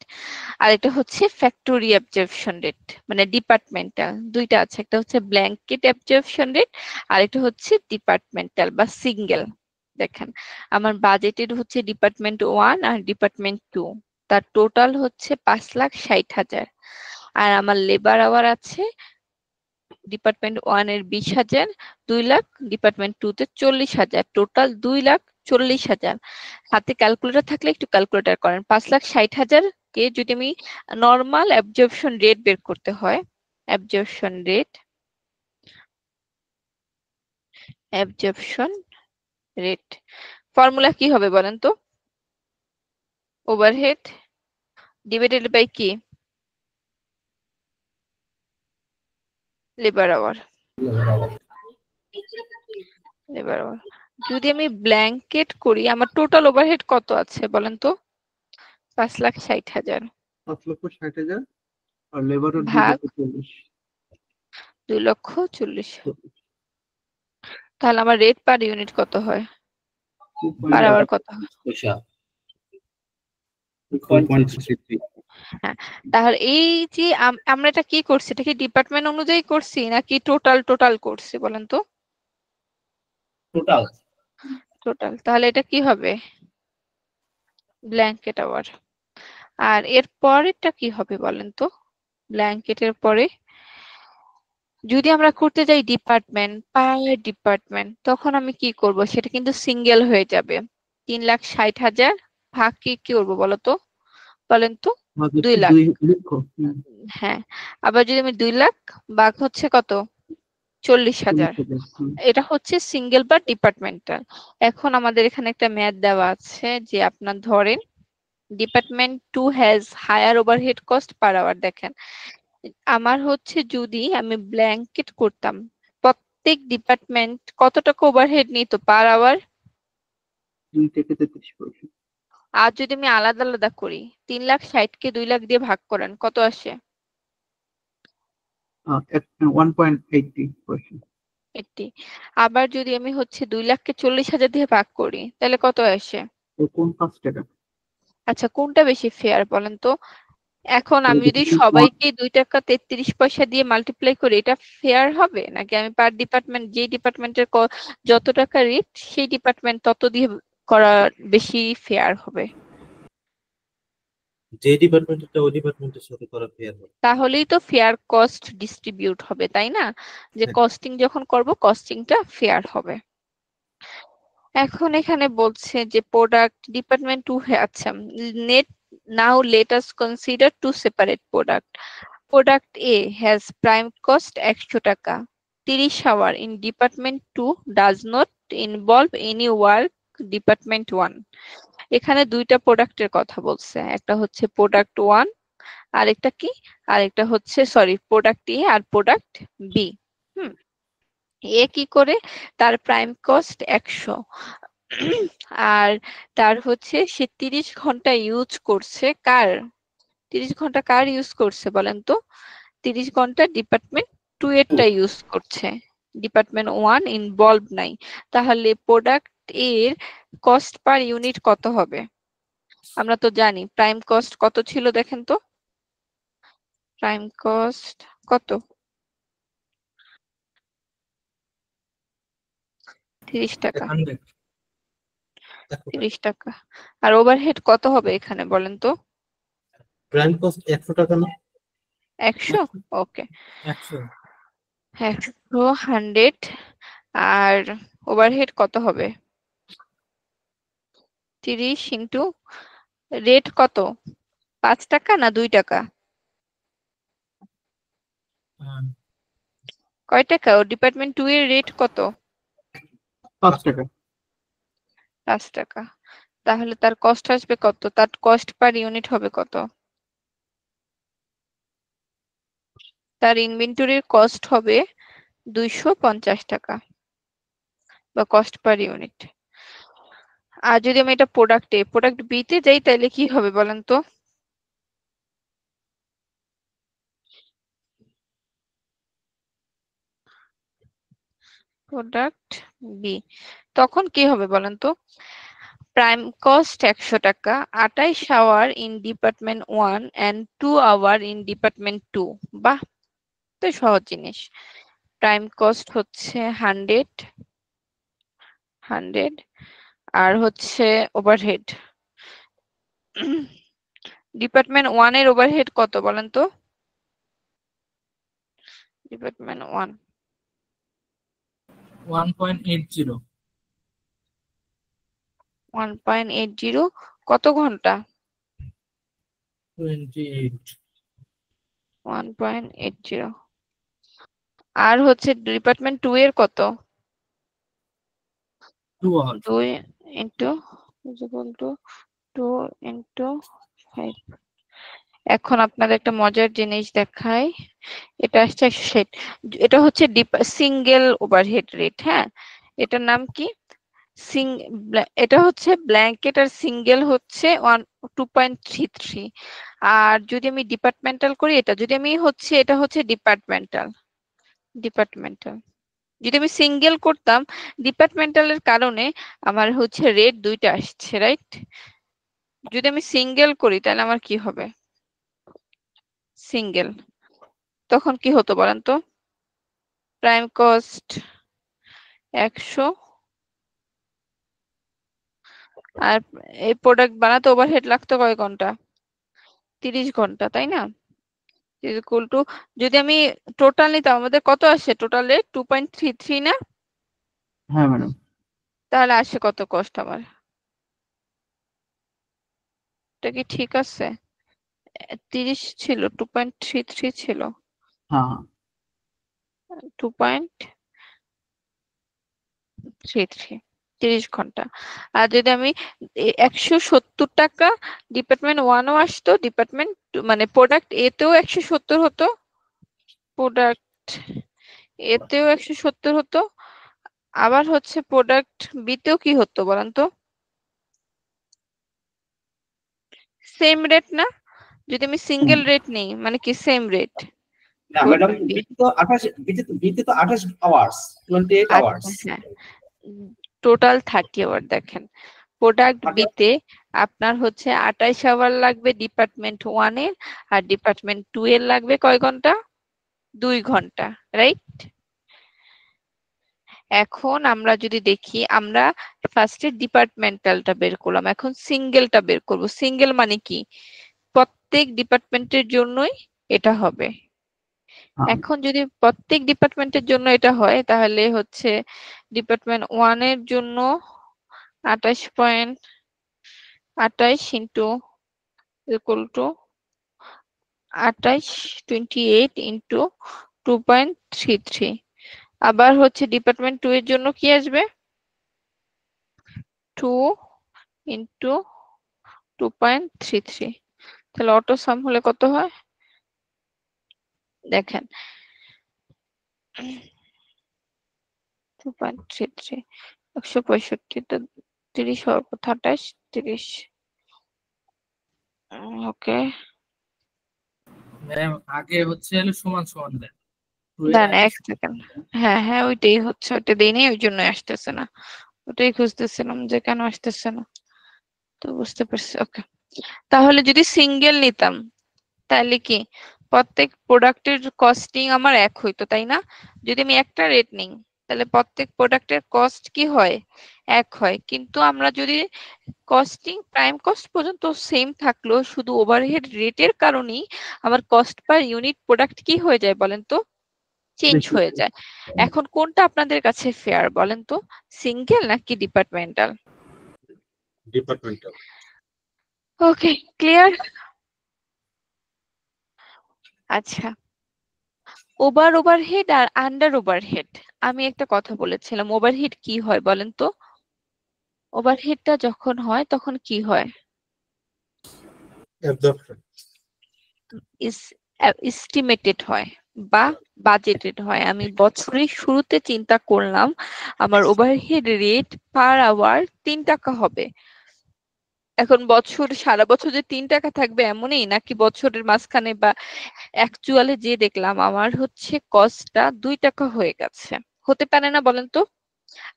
আর এটা হচ্ছে ফ্যাক্টরি অ্যাবজর্পশন রেট, মানে ডিপার্টমেন্টাল দুইটা আছে, একটা হচ্ছে ব্ল্যাঙ্কেট অ্যাবজর্পশন রেট আর এটা হচ্ছে ডিপার্টমেন্টাল বা সিঙ্গেল। দেখেন আমার বাজেটের হচ্ছে ডিপার্টমেন্ট 1 আর ডিপার্টমেন্ট 2, তার টোটাল হচ্ছে 5,60,000। আর আমার লেবার আওয়ার আছে ডিপার্টমেন্ট 1 এর 20,000, 2 লাখ, ডিপার্টমেন্ট 2 তে 40,000, টোটাল 2,40,000। হাতে ক্যালকুলেটর থাকলে একটু ক্যালকুলেটর করেন। 5,60,000 কে যদি আমি নর্মাল অ্যাবজর্পশন রেট বের করতে হয়, অ্যাবজর্পশন রেট ফর্মুলা কি হবে বলেন তো? ওভারহেড ডিভাইডেড বাই কি? Labour hour. যদি আমি ব্ল্যাঙ্কেট করি, আমার টোটাল ওভারহেড কত আছে বলেন তো? 5,60,000 5,60,000 আর লেবারও ভাগ 2,40,000। 2,40,000। তাহলে আমার রেট পার ইউনিট কত হয়? পার 2.6 আওয়ার কত হয়? হ্যাঁ, তাহলে এই যে আমরা এটা কি করছি, এটা কি ডিপার্টমেন্ট অনুযায়ী করছি নাকি টোটাল করছি বলেন তো? টোটাল। তাহলে এটা কি হবে? Blanket hour. আর এর পরেরটা কি হবে বলেন তো? ব্ল্যাঙ্কেটের পরে যদি আমরা করতে যাই ডিপার্টমেন্ট পার ডিপার্টমেন্ট, তখন আমি কি করব? সেটা কিন্তু সিঙ্গেল হয়ে যাবে। 3,60,000 ভাগ কি করবো বলেন তো? 2 লাখ। 2 লক্ষ। হ্যাঁ, আবার যদি আমি 2 লাখ ভাগ হচ্ছে কত? 40,000। এটা হচ্ছে সিঙ্গেল বা ডিপার্টমেন্টাল। এখন আমাদের এখানে একটা ম্যাথ দেওয়া আছে যে আপনার ধরেন department 2 has higher overhead cost per hour. দেখেন আমার হচ্ছে যদি আমি ব্ল্যাঙ্কেট করতাম, প্রত্যেক ডিপার্টমেন্ট কত টাকা ওভারহেড নিত পার আওয়ার? 2 থেকে 33%। আর যদি আমি আলাদা আলাদা করি, 3,60,000 কে 2 লাখ দিয়ে ভাগ করেন, কত আসে? 1.80%। 80। আবার যদি আমি হচ্ছে 2 লাখকে 40,000 দিয়ে ভাগ করি, তাহলে কত আসে? কোন 5 টাকা? আচ্ছা, কোনটা বেশি ফেয়ার বলেন তো? এখন আমি যদি সবাইকে 2 টাকা 33 পয়সা দিয়ে মাল্টিপ্লাই করি, এটা ফেয়ার হবে নাকি আমি পার ডিপার্টমেন্ট, যে ডিপার্টমেন্টের যত টাকা রেট সেই ডিপার্টমেন্ট তত দিয়ে করা বেশি ফেয়ার হবে? যে ডিপার্টমেন্টটা ওই ডিপার্টমেন্টের সাথে করা ফেয়ার হবে, তাহলেই তো ফেয়ার কস্ট ডিস্ট্রিবিউট হবে, তাই না? যে কস্টিং যখন করব কস্টিংটা ফেয়ার হবে। এখন এখানে বলছে যে প্রোডাক্ট ডিপার্টমেন্ট 2 আচ্ছা, net now let us consider two separate product. Product A has prime cost 100 টাকা, 30 hour in department 2 does not involve any work department 1। এখানে দুইটা প্রোডাক্টের কথা বলছে, একটা হচ্ছে প্রোডাক্ট 1 আর একটা কি, আর একটা হচ্ছে প্রোডাক্ট এ আর প্রোডাক্ট বি। এ কি করে, তার প্রাইম কস্ট 100 আর তার হচ্ছে সে 30 ঘন্টা ইউজ করছে। 30 ঘন্টা কার ইউজ করছে বলেন তো? 30 ঘন্টা ডিপার্টমেন্ট 2 এরটা ইউজ করছে, ডিপার্টমেন্ট 1 ইনভলভ নাই। তাহলে প্রোডাক্ট এর কস্ট পার ইউনিট কত হবে? আমরা তো জানি প্রাইম কস্ট কত ছিল, দেখেন তো প্রাইম কস্ট কত? 30 টাকা। 30 টাকা। আর ওভারহেড কত হবে এখানে বলেন তো? প্রাইম কস্ট 100 টাকা না? 100। ওকে, 100। 100 আর ওভারহেড কত হবে? 30 ইন্টু রেট কত? 5 টাকা না 2 টাকা? কয় টাকা? ও ডিপার্টমেন্ট 2 এর রেট কত? 5 টাকা। 5 টাকা। তাহলে তার কস্ট আসবে কত? তার কস্ট পার ইউনিট হবে কত? তার ইনভেন্টরির কস্ট হবে 250 টাকা বা কস্ট পার ইউনিট। আর যদি আমি এটা প্রোডাক্ট বি তে যাই তাহলে কি হবে বলেন তো? প্রোডাক্ট বি তখন কি হবে বলেন তো? প্রাইম কস্ট 100 টাকা, 28 hour in department 1 and 2 hour in department 2। বাহ, তো সহজ জিনিস। প্রাইম কস্ট হচ্ছে 100 আর হচ্ছে ওভারহেড। ডিপার্টমেন্ট 1 এর ওভারহেড কত বলেন তো? ডিপার্টমেন্ট 1 1.80 1.80 কত ঘন্টা? 28 1.80। আর হচ্ছে ডিপার্টমেন্ট 2 এর কত? 2 hours 2 into equal to 2 into 5। এখন আপনাদের একটা মজার জিনিস দেখাই। এটা আসছে 160। এটা হচ্ছে সিঙ্গেল ওভারহেড রেট। হ্যাঁ, এটার নাম কি? এটা হচ্ছে ব্ল্যাঙ্কেট আর সিঙ্গেল হচ্ছে 2.33। আর যদি আমি ডিপার্টমেন্টাল করি, এটা হচ্ছে ডিপার্টমেন্টাল। যদি আমি সিঙ্গেল করতাম ডিপার্টমেন্টালের কারণে আমার হচ্ছে রেট দুইটা আসছে, রাইট? যদি আমি সিঙ্গেল করি তাহলে আমার কি হবে? সিঙ্গেল তখন কি হতো বলেন তো? প্রাইম কস্ট 100 আর এই প্রোডাক্ট বানাতে ওভারহেড লাগতো কয় ঘন্টা? 30 ঘন্টা, তাই না? ইকুয়াল টু, যদি আমি টোটাল নিতাম আমাদের কত আসে? টোটাল রেট 2.33 না? হ্যাঁ ম্যাডাম। তাহলে আসে কত কষ্ট আমার? এটা কি ঠিক আছে? 30 ছিল, 2.33 ছিল, হ্যাঁ 2.33 30 ঘন্টা। আর যদি আমি 170 টাকা ডিপার্টমেন্ট 1 ও আসতো, ডিপার্টমেন্ট মানে প্রোডাক্ট এ তেও 170 হতো, প্রোডাক্ট এতেও 170 হতো, আবার হচ্ছে প্রোডাক্ট বিতেও কি হতো বলেন তো? সেম রেট না? যদি আমি সিঙ্গেল রেট নেই মানে কি সেম রেট? না ম্যাডাম, বিতে তো 28, বিতে তো 28 আওয়ার্স, 28 আওয়ার্স। আচ্ছা, হ্যাঁ, টোটাল 30 আওয়ার। দেখেন প্রোডাক্ট বিতে আপনার হচ্ছে 28 আওয়ার লাগবে ডিপার্টমেন্ট 1 এর, আর ডিপার্টমেন্ট 2 এর লাগবে কয় ঘন্টা? 2 ঘন্টা, রাইট? এখন আমরা যদি দেখি, আমরা ফার্স্টে ডিপার্টমেন্টালটা বের করলাম, এখন সিঙ্গেলটা বের করব। সিঙ্গেল মানে কি? প্রত্যেক ডিপার্টমেন্টের জন্যই এটা হবে। এখন যদি প্রত্যেক ডিপার্টমেন্টের জন্য এটা হয় তাহলে হচ্ছে ডিপার্টমেন্ট 1 এর জন্য 28 ইন্টু ইকুয়াল টু 28 ইন্টু 2.33। আবার হচ্ছে ডিপার্টমেন্ট 2 এর জন্য কি আসবে? 2 ইন্টু 2.33। তাহলে অটো সাম হলে কত হয় দেখেন? 2.33 165, তো 30 হওয়ার কথা, 28 30। ওকে, ম্যাম আগে হচ্ছে হলো সমান সমান দেন। দাঁড়ান এক সেকেন্ড। হ্যাঁ হ্যাঁ, ওইটাই হচ্ছে, ওইটা দেই নেই, ওই জন্য আসতেছে না। ওটাই খুঁজতেছিলাম যে কেন আসতেছে না, তো বুঝতে পারছি। ওকে, তাহলে যদি সিঙ্গেল নিতাম তাহলে কি প্রত্যেক প্রোডাক্টের কস্টিং আমার এক হইতো, তাই না? যদি আমি একটা রেট নিই তাহলে প্রত্যেক প্রোডাক্টের কস্ট কি হয়? এক হয়। কিন্তু আমরা যদি কস্টিং প্রাইম কস্ট পর্যন্ত সেম থাকলো, শুধু ওভারহেড রেটের কারণেই আমার কস্ট পার ইউনিট প্রোডাক্ট কি হয়ে যায় বলেন তো? চেঞ্জ হয়ে যায়। এখন কোনটা আপনাদের কাছে ফেয়ার বলেন তো? সিঙ্গেল নাকি ডিপার্টমেন্টাল? ডিপার্টমেন্টাল। ওকে, ক্লিয়ার? আচ্ছা, ওভারহেড আর আন্ডার ওভারহেড, আমি একটা কথা বলেছিলাম, ওভারহেড কি হয় বলেন তো? ওভারহেডটা যখন হয় তখন কি হয়? অ্যাবজর্পশন। এস্টিমেটেড হয় বা বাজেটেড হয়। আমি বছরের শুরুতে চিন্তা করলাম আমার ওভারহেড রেট পার আওয়ার 3 টাকা হবে। এখন সারা বছর যে 3 টাকা থাকবে এমনই নাকি বছরের মাঝখানে বা অ্যাকচুয়ালি যে দেখলাম আমার হচ্ছে কস্টটা 2 টাকা হয়ে গেছে। হতে পারে না বলেন তো?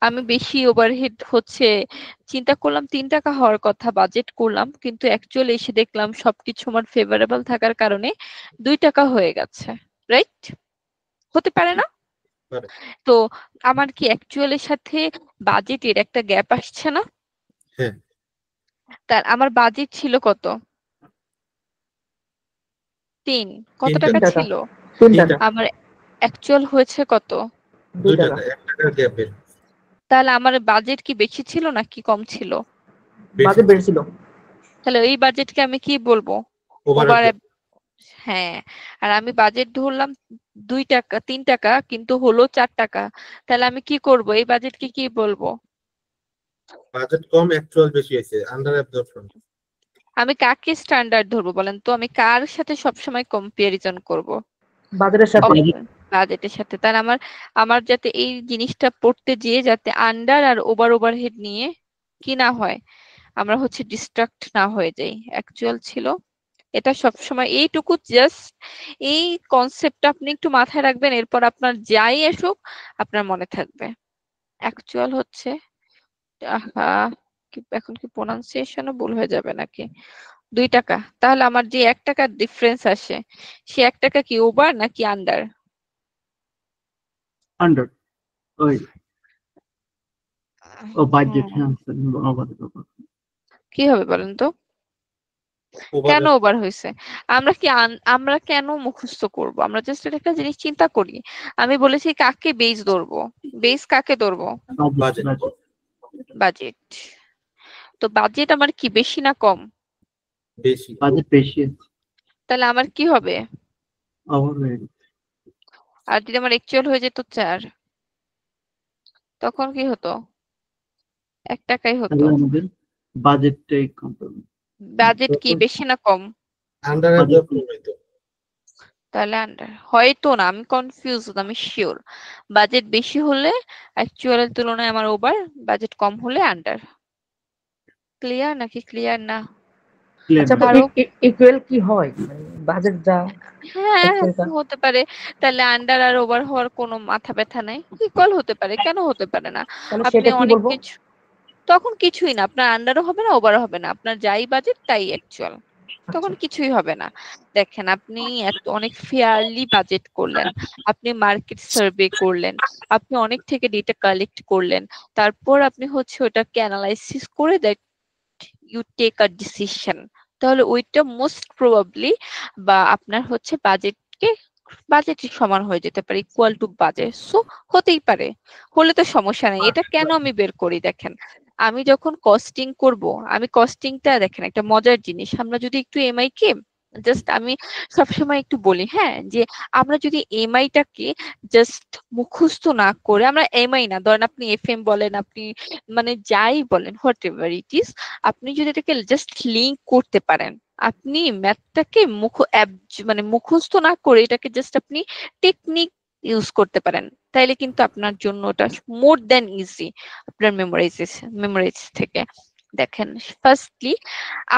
আমি বেশি ওভারহেড হচ্ছে চিন্তা করলাম 3 টাকা হওয়ার কথা, বাজেট করলাম, কিন্তু অ্যাকচুয়ালি এসে দেখলাম সবকিছু আমার ফেভারেবল থাকার কারণে 2 টাকা হয়ে গেছে। রাইট? হতে পারে না? পারে। তো আমার কি অ্যাকচুয়ালের সাথে বাজেটের একটা গ্যাপ আসছে না? হ্যাঁ। তার আমার বাজেট ছিল কত? 3। কত 3 টাকা টাকা। ছিল? 3 3 টাকা, টাকা। আমার অ্যাকচুয়াল হয়েছে কত? 2 2 টাকা। টাকা, 1 টাকার গ্যাপ বের। তাহলে আমার বাজেট কি বেশি ছিল নাকি কম ছিল? বাজেট বেশি ছিল। তাহলে এই বাজেটকে আমি কি বলবো? Over over. হ্যাঁ, আর আমি বাজেট ধরলাম 2 টাকা 3 টাকা কিন্তু হলো 4 টাকা। তাহলে আমি কি করব? এই বাজেটকে কি বলবো? বাজেট কম, অ্যাকচুয়াল বেশি হয়েছে, আন্ডার অ্যাবজর্পশন। আমি কাকে স্ট্যান্ডার্ড ধরবো বলেন তো? আমি কার সাথে সবসময় কম্পারিজন করব? বাজারের সাথে। বাজেটের সাথে। তার আমার আমার যাতে এই জিনিসটা পড়তে যেয়ে যাতে আন্ডার আর ওভারহেড নিয়ে কি না হয়, আমরা হচ্ছে ডিস্ট্রাক্ট না হয়ে যাই। অ্যাকচুয়াল ছিল এটা সবসময় এইটুকু, জাস্ট এই কনসেপ্টটা আপনি একটু মাথায় রাখবেন, এরপর আপনার যাই আসুক আপনার মনে থাকবে। অ্যাকচুয়াল হচ্ছে এখন কি প্রোনাউন্সিয়েশনও ভুল হয়ে যাবে নাকি? 2 টাকা। তাহলে আমার যে 1 টাকার ডিফারেন্স আসে সে 1 টাকা কি ওভার নাকি আন্ডার? আন্ডার। ওই ও বাজেট, হ্যাঁ কি হবে বলেন তো? কেন ওভার হয়েছে? আমরা কেন মুখস্থ করব? আমরা জাস্ট একটা জিনিস চিন্তা করি। আমি বলেছি কাকে বেস ধরবো? বেস কাকে ধরবো? বাজেট। বাজেট। তো বাজেট আমার কি বেশি না কম? বেশি। বাজেট বেশি। তাহলে আমার কি হবে? ওভারহেড। আর যদি আমার অ্যাকচুয়াল হয়ে যেত 4, তখন কি হতো? 1 টাকাই হতো। তাহলে আমাদের বাজেটটাই কম। বাজেট কি বেশি না কম? আন্ডার অ্যাবজর্পশন হইতো। তাহলে আন্ডার হয়তো না, আমি কনফিউজ, আমি শিওর বাজেট বেশি হলে অ্যাকচুয়ালের তুলনায় আমার ওভার, বাজেট কম হলে আন্ডার। ক্লিয়ার নাকি ক্লিয়ার না? আচ্ছা, কারো ইকুয়াল কি হয়? বাজেট যা হ্যাঁ actual টা। হতে পারে। তাহলে আন্ডার আর ওভার হওয়ার কোনো মাথা ব্যথা নাই, ইকুয়াল হতে পারে, কেন হতে পারে না? তাহলে আপনি সেটা কি অনেক বলবো? কিছু, তখন কিছুই না, আপনার আন্ডারও হবে না ওভারও হবে না, আপনার যাই বাজেট তাই অ্যাকচুয়াল, তখন কিছুই হবে না। দেখেন আপনি অনেক ফেয়ারলি বাজেট করলেন, আপনি মার্কেট সার্ভে করলেন, আপনি অনেক থেকে ডেটা কালেক্ট করলেন, তারপর আপনি হচ্ছে ওটাকে অ্যানালাইসিস করে that you take a decision, তাহলে ওইটা মোস্ট প্রবাবলি বা আপনার হচ্ছে বাজেটের সমান হয়ে যেতে পারে, ইকুয়াল টু বাজেট। সো হতেই পারে, হলে তো সমস্যা নেই। এটা কেন আমি বের করি দেখেন, আমি যখন কস্টিং করব, আমি কস্টিংটা দেখেন একটা মজার জিনিস, আমরা যদি একটু এমআই কে জাস্ট আমি সবসময় একটু বলি, হ্যাঁ, যে আমরা যদি এমআইটাকে জাস্ট মুখস্থ না করে, আমরা এমআই না, ধরেন আপনি এফএম বলেন, আপনি মানে যাই বলেন, হোয়াট এভার ইট ইজ, আপনি যদি এটাকে জাস্ট লিঙ্ক করতে পারেন, আপনি ম্যাথটাকে মানে মুখস্থ না করে এটাকে জাস্ট আপনি টেকনিক ইউজ করতে পারেন, তাইলে কিন্তু আপনার জন্য ওটা মোর দ্যান ইজি আপনার মেমোরাইজ থেকে। দেখেন ফার্স্টলি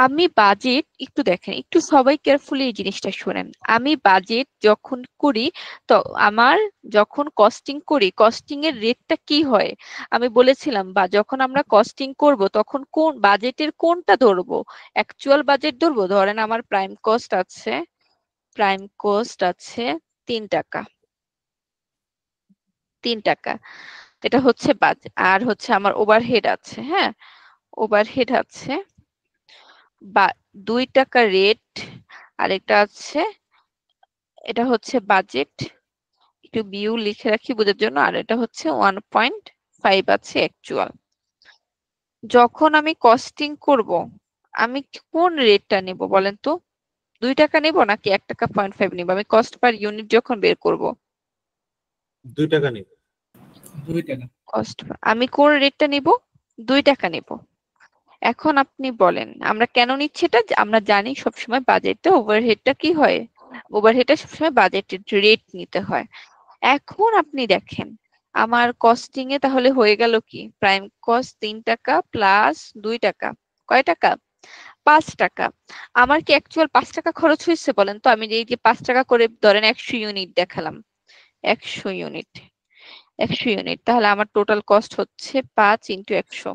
আমি বাজেট একটু দেখেন, একটু সবাই কেয়ারফুলি এই জিনিসটা শুনেন। আমি বাজেট যখন করি, তো আমার যখন কস্টিং করি, কস্টিং এর রেটটা কি হয় আমি বলেছিলাম, বা যখন আমরা কস্টিং করব তখন কোন বাজেটের কোনটা ধরবো? অ্যাকচুয়াল বাজেট ধরবো। ধরেন আমার প্রাইম কস্ট আছে 3 টাকা, 3 টাকা, এটা হচ্ছে বাজেট। আর হচ্ছে আমার ওভারহেড আছে, হ্যাঁ, ওভারহেড আছে বা 2 টাকা রেট, আর এটা আছে, এটা হচ্ছে বাজেট, একটু বিউ লিখে রাখি বোঝার জন্য, আর এটা হচ্ছে 1.5 আছে অ্যাকচুয়াল। যখন আমি কস্টিং করব আমি কোন রেটটা নেব বলেন তো? 2 টাকা নেব নাকি 1 টাকা 0.5 নেব? আমি কস্ট পার ইউনিট যখন বের করব 2 টাকা নিব। 2 টাকা। কস্ট আমি কোন রেটটা নিব? 2 টাকা নেব। এখন আপনি বলেন আমরা কেন নিচ্ছি এটা, আমরা জানি সবসময় বাজেটটা ওভারহেডটা কি হয়, ওভারহেডটা সবসময় বাজেটের রেট নিতে হয়। এখন আপনি দেখেন আমার কস্টিং এ তাহলে হয়ে গেল কি, প্রাইম কস্ট 3 টাকা প্লাস 2 টাকা, কয় টাকা? 5 টাকা। আমার কি অ্যাকচুয়াল 5 টাকা খরচ হয়েছে বলেন তো? আমি এই যে 5 টাকা করে ধরেন 100 ইউনিট দেখালাম, 100 ইউনিট, 100 ইউনিট, তাহলে আমার টোটাল কস্ট হচ্ছে 5 ইন্টু 100।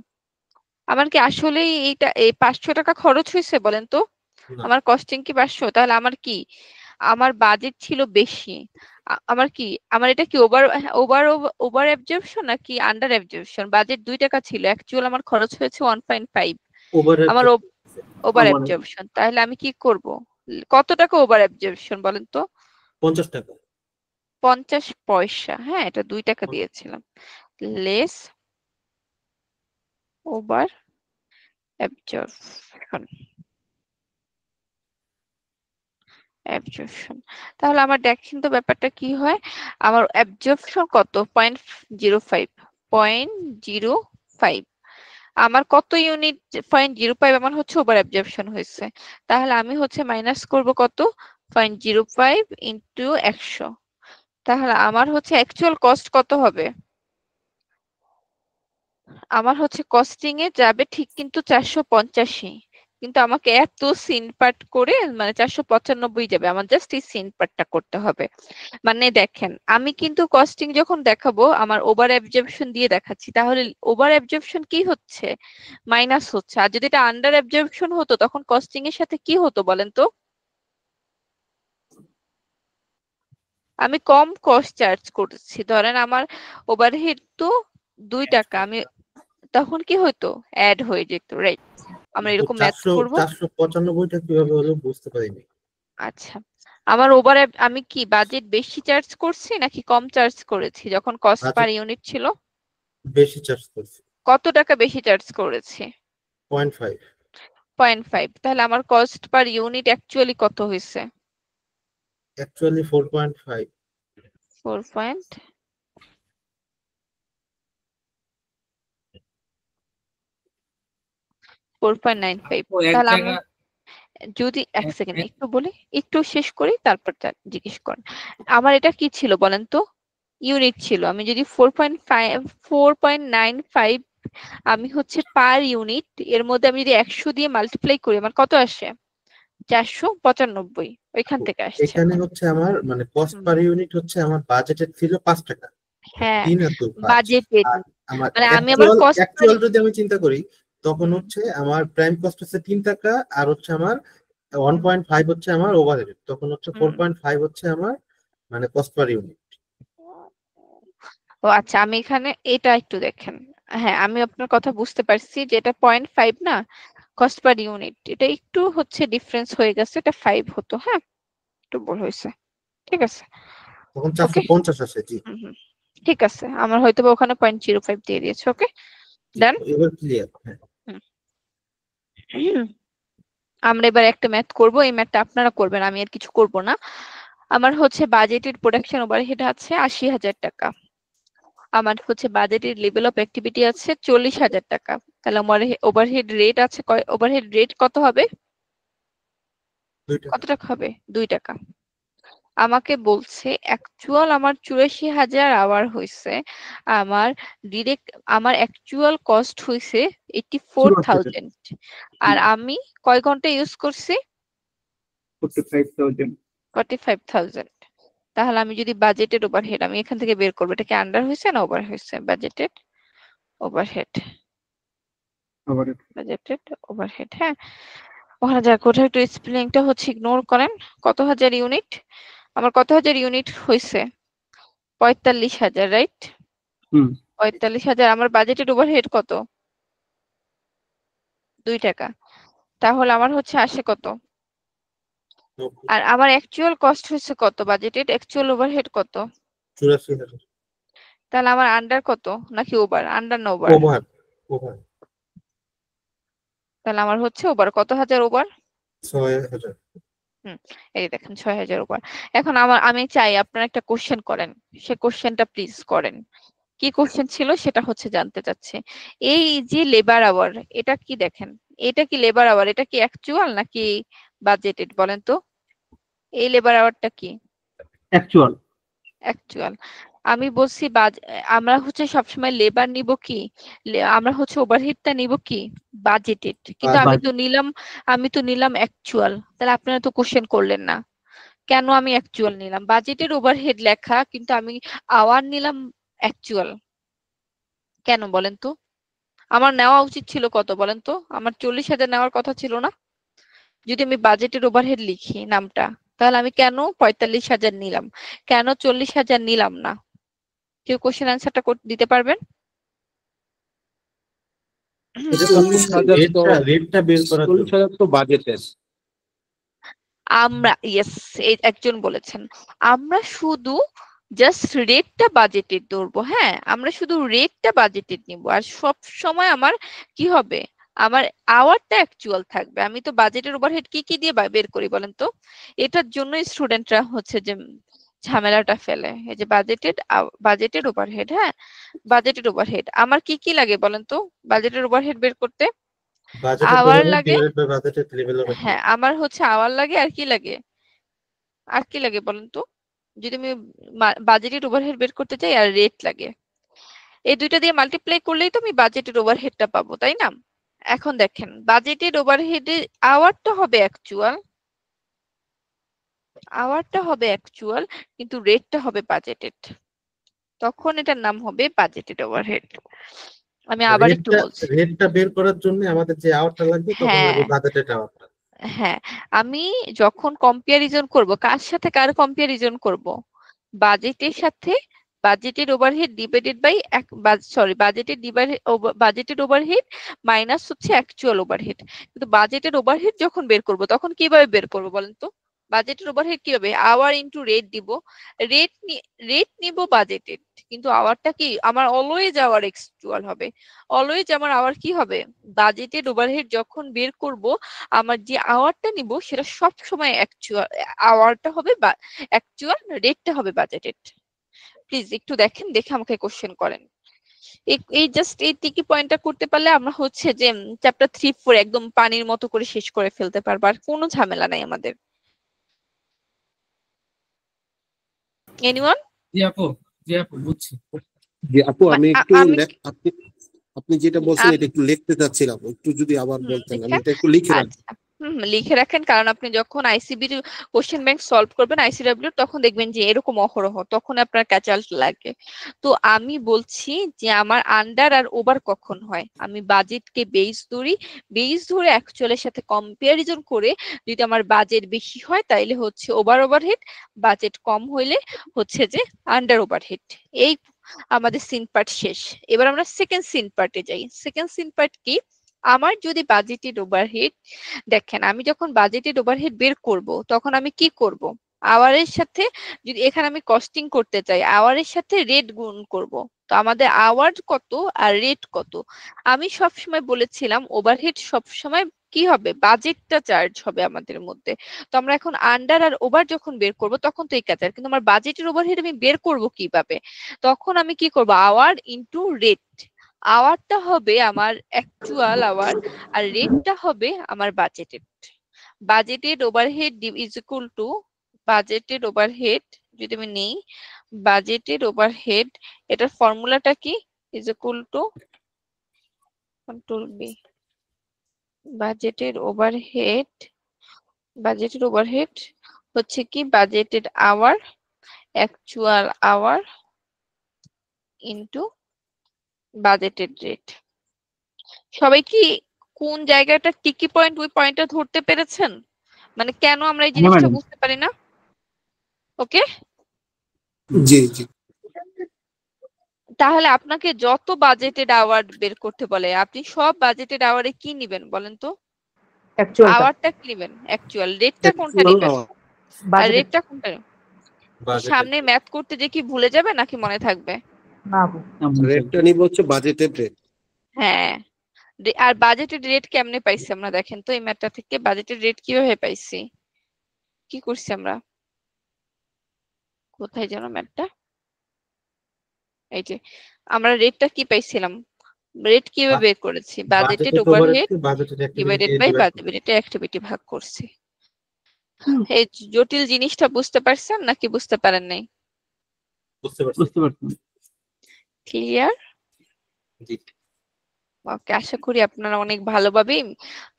আমার কি আসলেই এইটা এই 500 টাকা খরচ হয়েছে বলেন তো? না, আমার কস্টিং কি 500? তাহলে আমার কি, আমার বাজেট ছিল বেশি, আমার কি, আমার এটা কি ওভার ওভার ওভার অ্যাবজর্পশন নাকি আন্ডার অ্যাবজর্পশন? বাজেট 2 টাকা ছিল, অ্যাকচুয়াল আমার খরচ হয়েছে 1.5, ওভারহেড আমার ওভার আমার অ্যাবজর্পশন। তাহলে আমি কি করব? কত টাকা ওভার অ্যাবজর্পশন বলেন তো? 50 টাকা। 50 পয়সা, হ্যাঁ এটা 2 টাকা দিয়েছিলাম, লেস ওভার অ্যাবজর্পশন, অ্যাবজর্পশন। তাহলে আমার দেখেন তো ব্যাপারটা কি হয়, আমার অ্যাবজর্পশন কত? 0.05, 0.05। আমার কত ইউনিট? 0.05 আমার হচ্ছে ওভার অ্যাবজর্পশন হয়েছে। তাহলে আমি হচ্ছে মাইনাস করব কত? 0.05 ইন্টু 100। তাহলে আমার হচ্ছে অ্যাকচুয়াল কস্ট কত হবে? আমার হচ্ছে কস্টিং এ যাবে ঠিক কিন্তু 485, কিন্তু আমাকে এত সিন পার্ট করে মানে 495 যাবে, আমার জাস্ট এই সিন পার্টটা করতে হবে। মানে দেখেন আমি কিন্তু কস্টিং যখন দেখাবো আমার ওভার অ্যাবজর্পশন দিয়ে দেখাচ্ছি, তাহলে ওভার অ্যাবজর্পশন কি হচ্ছে? মাইনাস হচ্ছে। আর যদি এটা আন্ডার অ্যাবজর্পশন হতো তখন কস্টিং এর সাথে কি হতো বলেন তো? আমি কম কস্ট চার্জ করছি, ধরেন আমার ওভারহেড তো 2 টাকা, আমি তখন কি হতো? অ্যাড হয়ে যেত, রাইট? আমরা তো এরকম ম্যাথ করব। 495টা কিভাবে হলো বুঝতে পারিনি। আচ্ছা, আমার আমি কি বাজেট বেশি চার্জ করছি নাকি কম চার্জ করেছি যখন কস্ট পার বাজেট ইউনিট ছিল? বেশি চার্জ করছি, কত টাকা বেশি চার্জ করেছি? 0.5। 0.5। তাহলে আমার কস্ট পার ইউনিট অ্যাকচুয়ালি কত হয়েছে? অ্যাকচুয়ালি 4.5। 4 পয়েন্ট 4.95। ও এক তাহলে জায়গা আমরা যদি এক এক- সেকেন্ড এক- একটু বলি, একটু শেষ করি তারপর জিজ্ঞেস করেন। আমার এটা কি ছিল বলেন তো? ইউনিট ছিল। আমি যদি 4.95 আমি হচ্ছে পার ইউনিট, এর মধ্যে আমি যদি 100 দিয়ে মাল্টিপ্লাই করি আমার কত আসে? 495, ওইখান থেকে আসছে। এখানে হচ্ছে আমার মানে কস্ট হুম, পার ইউনিট হচ্ছে আমার বাজেটের ছিল 5 টাকা, হ্যাঁ 3 আর 2 5। বাজেটেড, আর আমার মানে আমি আমার কস্ট অ্যাকচুয়াল যদি আমি চিন্তা করি তখন হচ্ছে আমার প্রাইম কস্ট হচ্ছে 3 টাকা, আর হচ্ছে আমার 1.5 হচ্ছে আমার ওভারহেড, তখন হচ্ছে 4.5 হচ্ছে আমার মানে কস্ট পার ইউনিট। ও আচ্ছা, আমি এখানে এটা একটু দেখেন। হ্যাঁ আমি আপনার কথা বুঝতে পারছি যে এটা 0.5 না, কস্ট পার ইউনিট, এটা একটু হচ্ছে ডিফারেন্স হয়ে গেছে, এটা 5 হতো, হ্যাঁ একটু ভুল হয়েছে, ঠিক আছে। তখন ওকে, 450 আসে। জি ঠিক আছে, আমার হয়তো বা ওখানে 0.05 দিয়ে দিয়েছে। ওকে, জি, ডান। এবার ক্লিয়ার। হ্যাঁ, আমরা এবার একটা ম্যাথ করব, এই ম্যাথটা আপনারা করবেন, আমি আর কিছু করব না। আমার হচ্ছে বাজেটেড প্রোডাকশন ওভারহেড আছে 80,000 টাকা, আমার হচ্ছে বাজেটের লেভেল অফ অ্যাক্টিভিটি আছে 40,000 টাকা, তাহলে আমার ওভারহেড রেট আছে, ওভারহেড রেট কত হবে? 2 টাকা। কত টাকা হবে? 2 টাকা। আমাকে বলছে অ্যাকচুয়াল আমার 84,000 আওয়ার হয়েছে, আমার ডিরেক্ট আমার অ্যাকচুয়াল কস্ট হয়েছে 84,000, আর আমি কয় ঘন্টা ইউজ করছি? 45,000। 45,000। তাহলে আমি যদি বাজেটেড ওভারহেড আমি এখান থেকে বের করবো, এটা কি আন্ডার হয়েছে না ওভার হয়েছে? বাজেটেড ওভারহেড, আবার বাজেটেড ওভারহেড, হ্যাঁ ওখানে যা কোথাও একটু স্পেলিংটা হচ্ছে ইগনোর করেন। কত হাজার ইউনিট? আমার কত হাজার ইউনিট হয়েছে? 45,000, রাইট? হুম 45,000, আমার বাজেটেড ওভারহেড কত? 2 টাকা। তাহলে আমার হচ্ছে আসে কত? 90, আর আমার অ্যাকচুয়াল কস্ট হয়েছে কত? বাজেটেড অ্যাকচুয়াল ওভারহেড কত? 84,000। তাহলে আমার আন্ডার কত নাকি ওভার? আন্ডার না ওভার? ওভার ওভার তাহলে আমার হচ্ছে ওভার। কত হাজার ওভার? 6,000। হুম, এই দেখেন 6,000 ওভার। এখন আমি চাই আপনারা একটা কোশ্চেন করেন, সে কোশ্চেনটা প্লিজ করেন। কি কোশ্চেন ছিল সেটা হচ্ছে জানতে চাচ্ছে। এই যে লেবার আওয়ার, এটা কি দেখেন, এটা কি লেবার আওয়ার, এটা কি অ্যাকচুয়াল নাকি বাজেটেড বলেন তো? এই লেবার আওয়ারটা কি? অ্যাকচুয়াল। অ্যাকচুয়াল। আমি বলছি আমরা হচ্ছে সবসময় লেবার নিব কি, আমরা হচ্ছে ওভারহেডটা নিব কি বাজেটেড, কিন্তু আমি তো নিলাম অ্যাকচুয়াল। তাহলে আপনারা তো কোশ্চেন করলেন না কেন আমি অ্যাকচুয়াল নিলাম। বাজেটের ওভারহেড লেখা কিন্তু আমি আওয়ার নিলাম অ্যাকচুয়াল, কেন বলেন তো? আমার নেওয়া উচিত ছিল কত বলেন তো? আমার 40,000 নেওয়ার কথা ছিল না? যদি আমি বাজেটের ওভারহেড লিখি নামটা, তাহলে আমি কেন 45,000 নিলাম, কেন 40,000 নিলাম না? কেউ কোশ্চেন অ্যান্সারটা দিতে পারবেন? এটা তখন 40,000 তো রেটটা বের করার জন্য। 40,000 তো বাজেটের। আমরা ইয়েস, একজন বলেছেন আমরা শুধু জাস্ট রেটটা বাজেটেড ধরবো। হ্যাঁ, আমরা শুধু রেটটা বাজেটেড নিব, আর সব সময় আমার কি হবে, আমার আওয়ারটা অ্যাকচুয়াল থাকবে। আমি তো বাজেটের ওভারহেড কি কি দিয়ে বের করি বলেন তো? এটার জন্যই স্টুডেন্টরা হচ্ছে যে ঝামেলাটা ফেলে। এই যে বাজেটেড ওভারহেড, হ্যাঁ বাজেটেড ওভারহেড আমার কি কি লাগে বলেন তো বাজেটের ওভারহেড বের করতে? বাজেটেড আওয়ার ওভারহেড লাগে, divided by budgeted level of হ্যাঁ আমার হচ্ছে আওয়ার লাগে, আর কি লাগে, আর কি লাগে বলেন তো? যদি আমি বাজেটেড ওভারহেড বের করতে চাই, আর রেট লাগে। এই দুইটা দিয়ে মাল্টিপ্লাই করলেই তো আমি বাজেটেড ওভারহেডটা পাবো, তাই না? এখন দেখেন বাজেটেড ওভারহেডের আওয়ারটা হবে অ্যাকচুয়াল কিন্তু রেটটা হবে বাজেটেড, তখন এটার নাম হবে বাজেটেড ওভারহেড। আমি আবার একটু বলছি। রেটটা বের করার জন্য আমাদের যে আওয়ারটা লাগবে তখন হ্যাঁ লাগবে বাজেটেড আওয়ারটা। হ্যাঁ, আমি যখন কম্পারিজন করব, কার সাথে কার কম্পারিজন করব? বাজেটের সাথে। Budgeted overhead divided by budgeted overhead minus হচ্ছে অ্যাকচুয়াল ওভারহেড। কিন্তু বাজেটেড ওভারহেড যখন বের করব তখন কিভাবে বের করব বলেন তো? বাজেটেড ওভারহেড কিভাবে, আওয়ার ইনটু রেট দিব। রেট রেট নিব বাজেটেড, কিন্তু আওয়ারটা কি আমার অলওয়েজ আওয়ার অ্যাকচুয়াল হবে। অলওয়েজ আমার আওয়ার কি হবে, বাজেটেড ওভারহেড যখন বের করব আমার যে আওয়ারটা নিব সেটা সব সময় অ্যাকচুয়াল আওয়ারটা হবে, বা অ্যাকচুয়াল রেটটা হবে বাজেটেড। প্লিজ একটু দেখেন, দেখে আমাকে কোশ্চেন করেন। এই জাস্ট এই টিকি পয়েন্টটা করতে পারলে আমরা হচ্ছে যে চ্যাপ্টার 3-4 একদম পানির মতো করে শেষ করে ফেলতে পারবো, আর কোনো ঝামেলা নাই আমাদের। এনিওয়ান? জি আপু বুঝছি। জি আপু আমি একটু আমি আপনি আপনি যেটা বলছেন এটা একটু লিখতে চাচ্ছিলাম, একটু যদি আবার বলতেন আমি এটা একটু লিখে রাখি। আচ্ছা লিখে রাখেন, কারণ আপনি যখন আইসিবি কোশ্চেন ব্যাংক সলভ করবেন আইসিডব্লিউ, তখন দেখবেন যে এরকম অহরহ, তখন আপনার ক্যাচাল লাগে। তো আমি বলছি যে আমার আন্ডার আর ওভার কখন হয়, আমি বাজেটকে বেস ধরি, বেস ধরে অ্যাকচুয়ালের সাথে কম্পারিজন করে যদি আমার বাজেট বেশি হয় তাইলে হচ্ছে ওভারহেড, বাজেট কম হইলে হচ্ছে যে আন্ডার ওভারহেড। এই আমাদের সিন পার্ট শেষ। এবার আমরা সেকেন্ড সিন পার্টে যাই। সেকেন্ড সিন পার্ট কি, আমার যদি বাজেটেড ওভারহেড, দেখেন আমি যখন বাজেটেড ওভারহেড বের করব তখন আমি কি করব, আওয়ারের সাথে, যদি এখানে আমি কস্টিং করতে চাই আওয়ারের সাথে রেট গুণ করব। তো আমাদের আওয়ার কত আর রেট কত? আমি সবসময় বলেছিলাম ওভারহেড সবসময় কি হবে, বাজেটটা চার্জ হবে আমাদের মধ্যে। তো আমরা এখন আন্ডার আর ওভার যখন বের করব তখন তো এই কাজ, কিন্তু আমার বাজেটের ওভারহেড আমি বের করব কিভাবে? তখন আমি কি করব, আওয়ার ইনটু রেট। আওয়ারটা হবে আমার অ্যাকচুয়াল আওয়ার, আর রেটটা হবে আমার budgeted. Budgeted overhead is equal to budgeted overhead, যদি আমি নেই বাজেটেড ওভারহেড, এটার ফর্মুলাটা কি, is equal to control B, budgeted overhead হচ্ছে কি budgeted hour actual hour into budgeted rate. সবাই কি কোন জায়গাটা টিকি পয়েন্ট, ওই পয়েন্টটা ধরতে পেরেছেন? মানে কেন আমরা এই জিনিসটা বুঝতে পারি না? ওকে জি জি। তাহলে আপনাকে যত বাজেটেড আওয়ার বের করতে বলে আপনি সব বাজেটেড আওয়ারে কি নিবেন বলেন তো? আওয়ারটা কি নিবেন, অ্যাকচুয়াল। রেটটা কোনটা নিবেন, আর রেটটা কোনটা? সামনে ম্যাথ করতে যে কি ভুলে যাবে নাকি মনে থাকবে? না রেটটা নিব হচ্ছে বাজেটেড রেট। হ্যাঁ, আর বাজেটেড রেট কেমনে পাইছি আমরা দেখেন তো, এই ম্যাথটা থেকে বাজেটেড রেট কিভাবে পাইছি, কি করছি আমরা, কোথায় যেন ম্যাথটা, এই যে আমরা রেটটা কি পাইছিলাম, রেট কিভাবে বের করেছি, budgeted budgeted overhead budgeted activity divided দিয়ে বাই divide করতে বাজেটেড অ্যাক্টিভিটি ভাগ করছি। এই জটিল জিনিসটা বুঝতে পারছেন নাকি বুঝতে পারেন নাই? বুঝতে পারছি। বুঝতে পারছি। ক্লিয়ার? জি। ওকে, আশা করি আপনারা অনেক ভালোভাবে,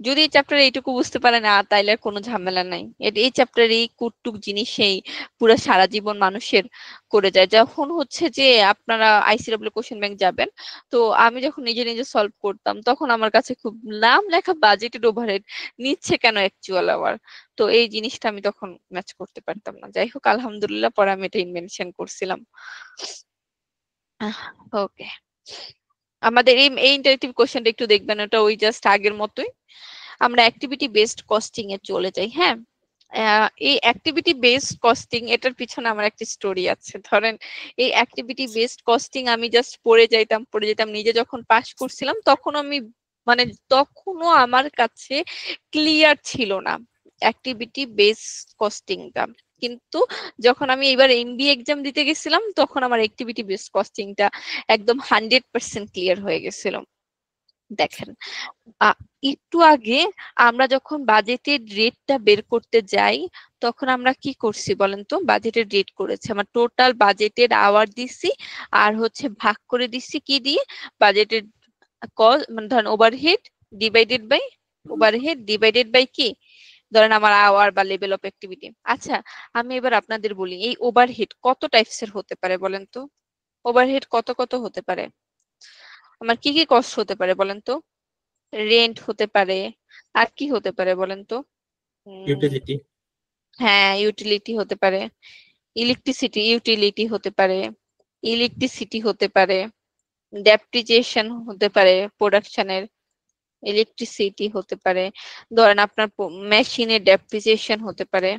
যদি এই চ্যাপ্টারে এইটুকু বুঝতে পারেন তাইলে আর কোনো ঝামেলা নাই। এই চ্যাপ্টারে এই কুটটুক জিনিস সেই পুরো সারা জীবন মানুষের করে যায়। যখন হচ্ছে যে আপনারা আইসিডব্লিউ কোশ্চেন ব্যাংক যাবেন, তো আমি যখন নিজে নিজে সলভ করতাম তখন আমার কাছে খুব নাম লেখা বাজেটেড ওভারহেড নিচ্ছে কেন অ্যাকচুয়াল আওয়ার, তো এই জিনিসটা আমি তখন ম্যাচ করতে পারতাম না। যাই হোক, আলহামদুলিল্লাহ পরে আমি এটা ইনভেনশন করছিলাম। ওকে, আমাদের এই ইন্টারেক্টিভ কোশ্চেনটা একটু দেখবেন, ওটা ওই জাস্ট আগের মতোই। আমরা অ্যাক্টিভিটি বেসড কস্টিং এ চলে যাই। হ্যাঁ, এই অ্যাক্টিভিটি বেসড কস্টিং এটার পিছনে আমার একটা স্টোরি আছে। ধরেন এই অ্যাক্টিভিটি বেসড কস্টিং আমি জাস্ট পড়ে যেতাম নিজে যখন পাস করছিলাম, তখন আমি মানে তখনও আমার কাছে ক্লিয়ার ছিল না অ্যাক্টিভিটি বেসড কস্টিংটা। কিন্তু যখন আমি এবার এমবিএ এক্সাম দিতে গেছিলাম তখন আমার অ্যাক্টিভিটি বেসড কস্টিংটা একদম 100% ক্লিয়ার হয়ে গেছিল। দেখেন, একটু আগে আমরা যখন বাজেটের রেটটা বের করতে যাই তখন আমরা কি করছি বলেন তো? বাজেটের রেট করেছি, আমার টোটাল বাজেটের আওয়ার দিছি আর হচ্ছে ভাগ করে দিচ্ছি কি দিয়ে, বাজেটের মানে ধরেন ওভারহেড ডিভাইডেড বাই কি, ধরেন আমার আওয়ার বা লেভেল অফ অ্যাক্টিভিটি। আচ্ছা, আমি এবার আপনাদের বলি এই ওভারহেড কত টাইপসের হতে পারে বলেন তো? ওভারহেড কত কত হতে পারে? আমার কি কি কস্ট হতে পারে বলেন তো? রেন্ট হতে পারে, আর কি হতে পারে বলেন তো? ইউটিলিটি। হ্যাঁ, ইউটিলিটি হতে পারে, ইউটিলিটি হতে পারে, ইলেকট্রিসিটি হতে পারে, ডেপ্রিসিয়েশন হতে পারে প্রোডাকশনের, ইলেকট্রিসিটি হতে পারে, ধরেন আপনার মেশিনের ডেপ্রিসিয়েশন হতে পারে,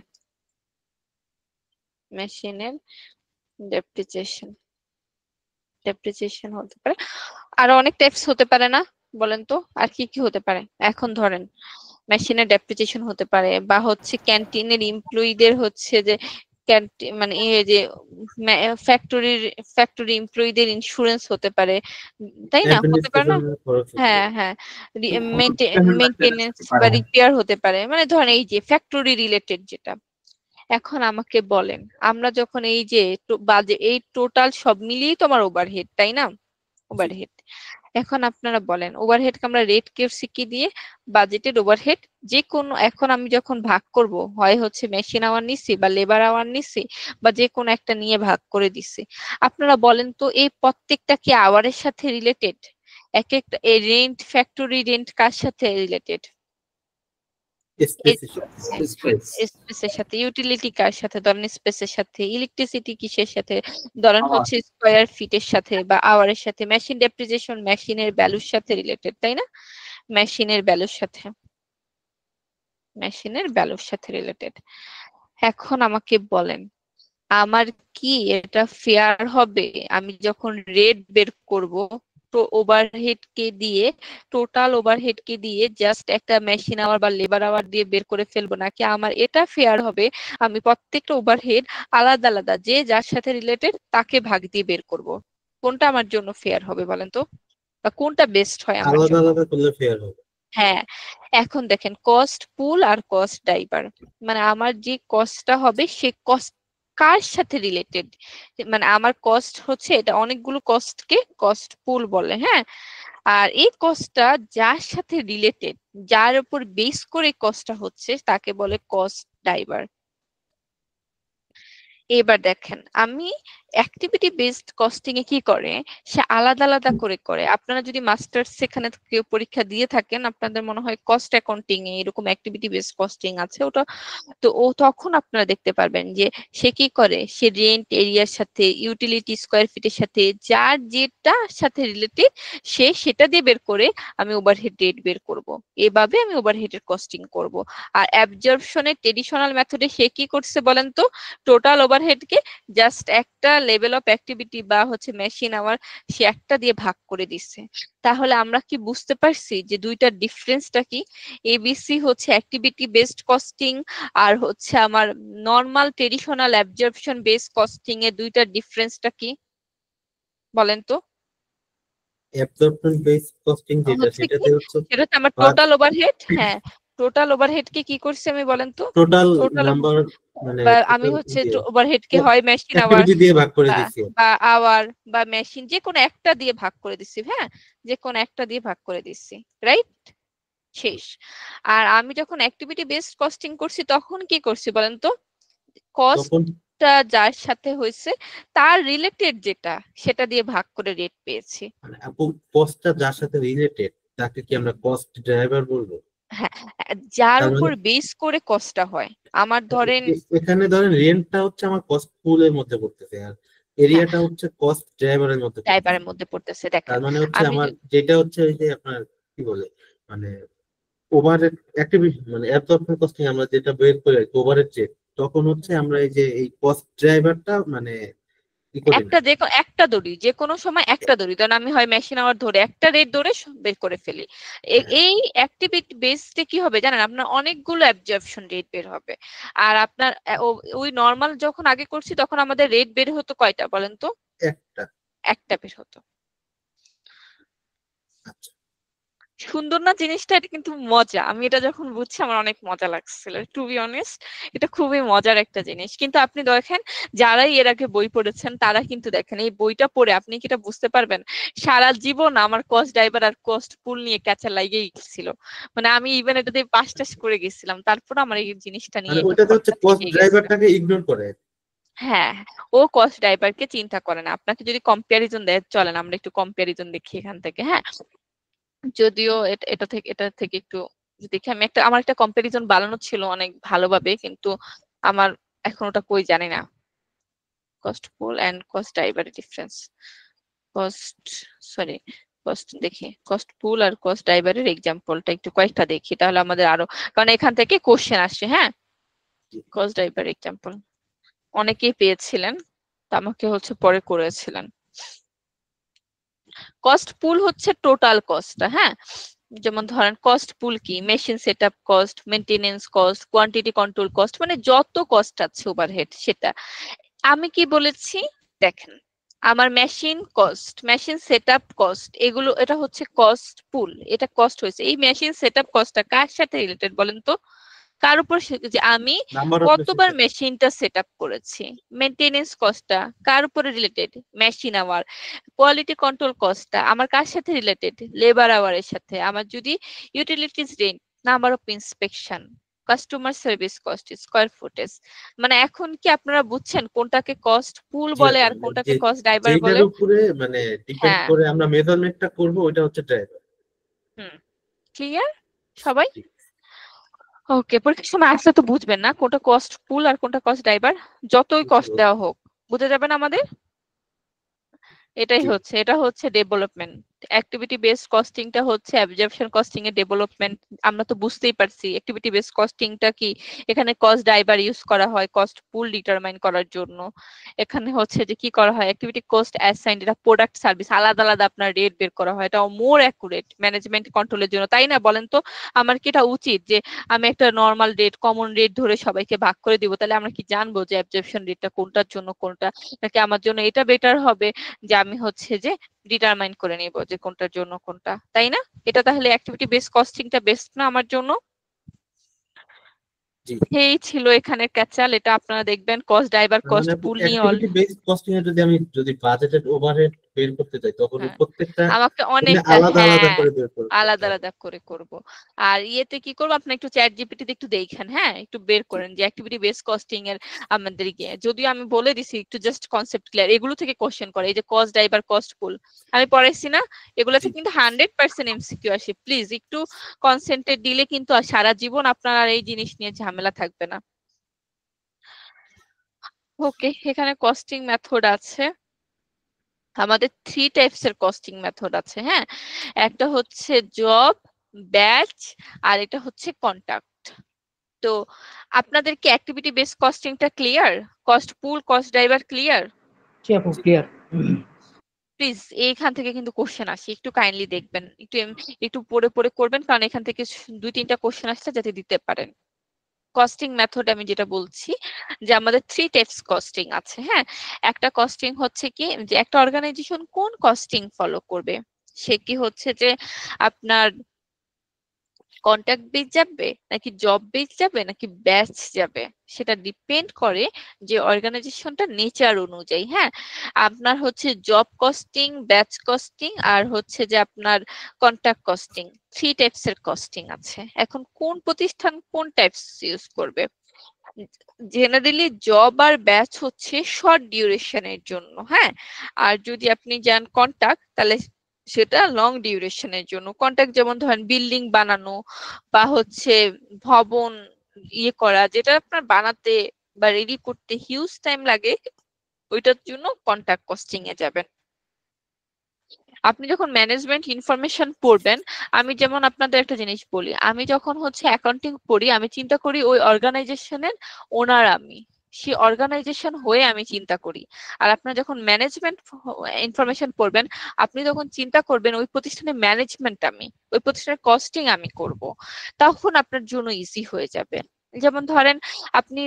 মেশিনের ডেপ্রিসিয়েশন হতে পারে, আরো অনেক টাইপস হতে পারে না? বলেন তো আর কি কি হতে পারে? এখন ধরেন মেশিনের ডেপ্রিসিয়েশন হতে পারে, বা হচ্ছে ক্যান্টিনের এমপ্লয়ীদের হচ্ছে যে মানে এই যে ফ্যাক্টরি এমপ্লয়ীদের ইন্স্যুরেন্স হতে পারে, তাই না? হতে পারে না? হ্যাঁ হ্যাঁ, মেইনটেনেন্স বা রিপেয়ার হতে পারে, মানে ধরেন এই যে ফ্যাক্টরি রিলেটেড যেটা। এখন আমাকে বলেন, আমরা যখন এই যে এই টোটাল সব মিলিয়ে তো আমার ওভারহেড, তাই না? ওভারহেড। এখন আপনারা বলেন ওভারহেডকে আমরা রেট করছি কি দিয়ে? Budgeted overhead. যে কোনো, এখন আমি যখন ভাগ করব, হয় হচ্ছে মেশিন আওয়ার নিছি বা লেবার আওয়ার নিছি বা যে কোনো একটা নিয়ে ভাগ করে দিছি, আপনারা বলেন তো এই প্রত্যেকটা কি আওয়ারের সাথে রিলেটেড? এক একটা এই রেন্ট, ফ্যাক্টরি রেন্ট কার সাথে রিলেটেড? স্পেসের সাথে। ইউটিলিটি কার সাথে? ধরেন স্পেসের সাথে। ইলেকট্রিসিটি কিসের সাথে? ধরেন হচ্ছে স্কয়ার ফিটের সাথে বা আওয়ারের সাথে। মেশিন ডেপ্রিসিয়েশন মেশিনের ভ্যালুর সাথে রিলেটেড, তাই না? মেশিনের ভ্যালুর সাথে রিলেটেড। এখন আমাকে বলেন, আমার কি এটা ফেয়ার হবে আমি যখন রেট বের করব তো ওভারহেড কে দিয়ে, টোটাল ওভারহেড কে দিয়ে জাস্ট একটা মেশিন আওয়ার বা লেবার আওয়ার দিয়ে বের করে ফেলবো, নাকি আমার এটা ফেয়ার হবে আমি প্রত্যেকটা ওভারহেড আলাদা আলাদা যে যার সাথে রিলেটেড তাকে ভাগ দিয়ে বের করব? কোনটা আমার জন্য ফেয়ার হবে বলেন তো, বা কোনটা বেস্ট হয় আমার আলাদা জন্য? আলাদা করলে ফেয়ার হবে। হ্যাঁ, এখন দেখেন কস্ট পুল আর কস্ট ডাইভার, মানে আমার যে কস্টটা হবে সে কস্ট কার সাথে রিলেটেড, মানে আমার কস্ট হচ্ছে এটা অনেকগুলো কস্টকে কস্ট পুল বলে। হ্যাঁ, আর এই কস্টটা যার সাথে রিলেটেড, যার উপর বেস করে কস্টটা হচ্ছে তাকে বলে কস্ট ডাইভার। এবার দেখেন আমি অ্যাক্টিভিটি বেসড কস্টিং এ কি করে, সে আলাদা আলাদা করে। আপনারা যদি মাস্টার্স সেখানে কেউ পরীক্ষা দিয়ে থাকেন, আপনাদের মনে হয় কস্ট অ্যাকাউন্টিং এ এরকম অ্যাক্টিভিটি বেসড কস্টিং আছে, ওটা তো তখন আপনারা দেখতে পারবেন যে সে কি করে, সে রেন্ট এরিয়ার সাথে, ইউটিলিটি স্কোয়ার ফিটের সাথে, যার যেটা সাথে রিলেটেড সে সেটা দিয়ে বের করে আমি ওভারহেড রেট বের করব। এভাবে আমি ওভারহেডের কস্টিং করব। আর অ্যাবজর্পশনের ট্রেডিশনাল মেথডে সে কি করছে বলেন তো? টোটাল ওভারহেডকে জাস্ট একটা লেভেল অফ অ্যাক্টিভিটি বা হচ্ছে মেশিন আওয়ার সে একটা দিয়ে ভাগ করে দিচ্ছে। তাহলে আমরা কি বুঝতে পারছি যে দুইটার ডিফারেন্সটা কি? এবিসি হচ্ছে অ্যাক্টিভিটি বেসড কস্টিং আর হচ্ছে আমার normal traditional absorption based costing এর দুইটার ডিফারেন্সটা কি বলেন তো? অ্যাবজর্পশন বেসড কস্টিং যেটা হচ্ছে কি সেটাতে হচ্ছে সেটা হচ্ছে আমার টোটাল ওভারহেড। হ্যাঁ, টোটাল ওভারহেড কে কি করছি আমি বলেন তো? টোটাল টোটাল নাম্বার মানে বা আমি টোটাল হচ্ছে ওভারহেড কে হয় মেশিন আওয়ার অ্যাক্টিভিটি দিয়ে ভাগ করে বা দিছি। বা আওয়ার বা মেশিন যে কোনো একটা দিয়ে ভাগ করে দিচ্ছি। হ্যাঁ, যে কোনো একটা দিয়ে ভাগ করে দিচ্ছি, রাইট? শেষ। আর আমি যখন অ্যাক্টিভিটি বেসড কস্টিং করছি তখন কি করছি বলেন তো? তখন কস্টটা যার সাথে হয়েছে তার রিলেটেড যেটা সেটা দিয়ে ভাগ করে রেট পেয়েছি। মানে আপু কস্টটা যার সাথে রিলেটেড তাকে কি আমরা কস্ট ড্রাইভার বলবো? হ্যাঁ, যার তার উপর মানে বেস করে কস্টটা হয়। আমার ধরেন এখানে ধরেন রেন্টটা হচ্ছে আমার কস্ট পুলের মধ্যে পড়তেছে, আর এরিয়াটা হচ্ছে কস্ট ড্রাইভারের মধ্যে পড়তেছে। ড্রাইভারের মধ্যে পড়তেছে। দেখেন তার মানে হচ্ছে আমি আমার যেটা হচ্ছে ওই যে আপনার কি বলে মানে ওভারহেড অ্যাক্টিভিটি মানে অ্যাবজর্পশন কস্টিং আমরা যেটা বের করে আর কি ওভারহেড চেক, তখন হচ্ছে আমরা এই যে এই কস্ট ড্রাইভারটা মানে কি করি না। একটা দড়ি যে কোনো সময় একটা দড়ি কারণ আমি হয় মেশিন আওয়ার ধরে একটা রেট ধরে বের করে ফেলি। এই অ্যাক্টিভিটি বেসডে কি হবে জানেন, আপনার অনেকগুলো অ্যাবজর্পশন রেট বের হবে। আর আপনার ওই নর্মাল যখন আগে করছি তখন আমাদের রেট বের হতো কয়টা বলেন তো? একটা বের হতো। আচ্ছা সুন্দর না জিনিসটা? এটা কিন্তু মজা। আমি এটা যখন বুঝছি আমার অনেক মজা লাগছিল, টু বি অনেস্ট। এটা খুবই মজার একটা জিনিস। কিন্তু আপনি দেখেন যারাই এর আগে বই পড়েছেন তারা কিন্তু দেখেন এই বইটা পড়ে আপনি কি এটা বুঝতে পারবেন সারা জীবন আমার কস্ট ড্রাইভার আর কস্ট পুল নিয়ে ক্যাচা লাগিয়েই ছিল। মানে আমি ইভেন এটা দিয়ে পাস টাস করে গেছিলাম, তারপর আমার এই জিনিসটা নিয়ে মানে একটা ওইটাতে হচ্ছে খটকা কস্ট থেকে গেছে। ড্রাইভারটাকে ইগনোর করে। হ্যাঁ, ও কস্ট ড্রাইভারকে চিন্তা করে না। আপনাকে যদি কম্পারিজন দেয় চলেন আমরা একটু কম্পারিজন দেখি এখান থেকে। হ্যাঁ, যদিও এটা থেকে একটু দেখি আমি আমার একটা কম্পারিজন বানানো ছিল অনেক ভালোভাবে, কিন্তু আমার এখন ওটা কই জানি না। Cost pool and cost driver difference, cost sorry cost দেখি কস্ট পুল আর কস্ট ড্রাইভারের এক্সাম্পলটা একটু কয়েকটা দেখি তাহলে আমাদের আরো, কারণ এখান থেকে কোশ্চেন আসছে। হ্যাঁ, কস্ট ড্রাইভার এক্সাম্পল অনেকেই পেয়েছিলেন, তো আমাকে হচ্ছে পরে করেছিলেন। কস্ট পুল হচ্ছে টোটাল কস্টটা। হ্যাঁ, যেমন ধরেন কস্ট পুল কি machine setup cost, maintenance cost, quantity control cost, মানে যত কস্ট আছে ওভারহেড সেটা। আমি কি বলেছি দেখেন, আমার machine cost, machine setup cost, এগুলো এটা হচ্ছে কস্ট পুল, এটা কস্ট হয়েছে। এই মেশিন সেটআপ কস্টটা কার সাথে রিলেটেড বলেন তো? কার উপর যে আমি কতবার মেশিনটা সেট আপ করেছি। মেইনটেনেন্স কস্টটা কার উপরে related? Machine hour. Quality control কস্টটা আমার কার সাথে রিলেটেড? লেবার আওয়ারের সাথে। আমার যদি utilities rent, number of inspection, customer service cost, square footage. মানে এখন কি আপনারা বুঝছেন কোনটাকে কস্ট পুল বলে আর কোনটাকে কস্ট ড্রাইভার বলে? যেটার উপরে মানে ডিপেন্ড হ্যাঁ, করে আমরা মেজারমেন্টটা করব ওটা হচ্ছে ড্রাইভার। ক্লিয়ার সবাই? ওকে, পরীক্ষার সময় আসলে তো বুঝবেন না কোনটা কস্ট পুল আর কোনটা কস্ট ড্রাইভার, যতই কস্ট দেওয়া হোক বুঝে যাবেন আমাদের। এটা হচ্ছে ডেভেলপমেন্ট। অ্যাক্টিভিটি বেসড কস্টিংটা হচ্ছে অ্যাবজর্পশন কস্টিং এর ডেভেলপমেন্ট। আমরা তো বুঝতেই পারছি অ্যাক্টিভিটি বেসড কস্টিংটা কি। এখানে কস্ট ড্রাইভার ইউজ করা হয় কস্ট পুল ডিটারমাইন করার জন্য। এখানে হচ্ছে যে কি করা হয় অ্যাক্টিভিটি কস্ট অ্যাসাইন্ড, এটা প্রোডাক্ট সার্ভিস আলাদা আলাদা আপনার রেট বের করা হয়, এটা মোর অ্যাকুরেট ম্যানেজমেন্ট কন্ট্রোলের জন্য, তাই না বলেন তো? আমার কি এটা উচিত যে আমি একটা নর্মাল রেট কমন রেট ধরে সবাইকে ভাগ করে দিব? তাহলে আমরা কি জানবো যে অ্যাবজর্পশন রেটটা কোনটার জন্য কোনটা, নাকি আমার জন্য এটা বেটার হবে যে আমি হচ্ছে যে ডিটারমাইন করে নিব যে কোনটার জন্য কোনটা, তাই না? এটা তাহলে অ্যাক্টিভিটি বেসড কস্টিংটা বেস্ট না আমার জন্য? এই ছিল এখানে ক্যাচাল। এটা আপনারা দেখবেন কস্ট ড্রাইভার কস্ট পুল নিয়ে অ্যাক্টিভিটি বেসড কস্টিং এ যদি বাজেটেড ওভারহেড বের করতে চাই তখন প্রত্যেকটা আমাকে অনেকটা আলাদা আলাদা করে বের করতে আলাদা আলাদা করে করব। আর ইয়েতে কি করব, আপনি একটু চ্যাট জিপিটিতে একটু দেখেন। হ্যাঁ, একটু বের করেন যে অ্যাক্টিভিটি বেসড কস্টিং এর আমাদের গিয়ে, যদিও আমি বলে দিছি একটু জাস্ট কনসেপ্ট ক্লিয়ার, এগুলো থেকে কোশ্চেন করে। এই যে কস্ট ড্রাইভার কস্ট পুল আমি পড়াইছি না, এগুলো থেকে কিন্তু 100% এমসিকিউ আসে। প্লিজ একটু কনসেন্ট্রেট দিলে কিন্তু সারা জীবন আপনার আর এই জিনিস নিয়ে ঝামেলা থাকবে না। ওকে, এখানে কস্টিং মেথড আছে আমাদের 3 টাইপস এর কস্টিং মেথড আছে। হ্যাঁ, একটা হচ্ছে জব, ব্যাচ, আর এটা হচ্ছে কন্টাক্ট। তো আপনাদের কি অ্যাক্টিভিটি বেস কস্টিংটা ক্লিয়ার? কস্ট পুল কস্ট ড্রাইভার ক্লিয়ার? জি আপু ক্লিয়ার। প্লিজ এইখান থেকে কিন্তু কোশ্চেন আসে, একটু কাইন্ডলি দেখবেন, একটু পড়ে পড়ে করবেন, কারণ এখান থেকে 2-3টা কোশ্চেন আসছে যাতে দিতে পারেন। কস্টিং মেথড আমি যেটা বলছি যে আমাদের 3 টাইপস কস্টিং আছে। হ্যাঁ, একটা কস্টিং হচ্ছে কি যে একটা অর্গানাইজেশন কোন কস্টিং ফলো করবে, সে কি হচ্ছে যে আপনার কন্ট্রাক্ট বেস যাবে নাকি জব বেস যাবে নাকি ব্যাচ যাবে, সেটা ডিপেন্ড করে যে অর্গানাইজেশনটা নেচার অনুযায়ী। হ্যাঁ, আপনার হচ্ছে জব কস্টিং, ব্যাচ কস্টিং আর হচ্ছে যে আপনার কন্ট্রাক্ট কস্টিং, 3 টাইপস এর কস্টিং আছে। এখন কোন প্রতিষ্ঠান কোন টাইপস ইউজ করবে, জেনারেলি জব আর ব্যাচ হচ্ছে শর্ট ডিউরেশনের জন্য। হ্যাঁ, আর যদি আপনি যান কন্ট্রাক্ট তাহলে সেটা লং ডিউরেশনের জন্য। কন্ট্রাক্ট যেমন ধরেন বিল্ডিং বানানো বা হচ্ছে ভবন ইয়ে করা, যেটা আপনার বানাতে বা রেডি করতে হিউজ টাইম লাগে, ওইটার জন্য কন্ট্রাক্ট কস্টিং এ যাবেন। আপনি যখন ম্যানেজমেন্ট ইনফরমেশন পড়বেন, আমি যেমন আপনাদের একটা জিনিস বলি, আমি যখন হচ্ছে অ্যাকাউন্টিং পড়ি আমি চিন্তা করি ওই অর্গানাইজেশনের ওনার, আমি সেই অর্গানাইজেশন হয়ে আমি চিন্তা করি। আর আপনার যখন ম্যানেজমেন্ট ইনফরমেশন পড়বেন আপনি তখন চিন্তা করবেন ওই প্রতিষ্ঠানের ম্যানেজমেন্ট আমি, ওই প্রতিষ্ঠানের কস্টিং আমি করব, তখন আপনার জন্য ইজি হয়ে যাবে। যেমন ধরেন আপনি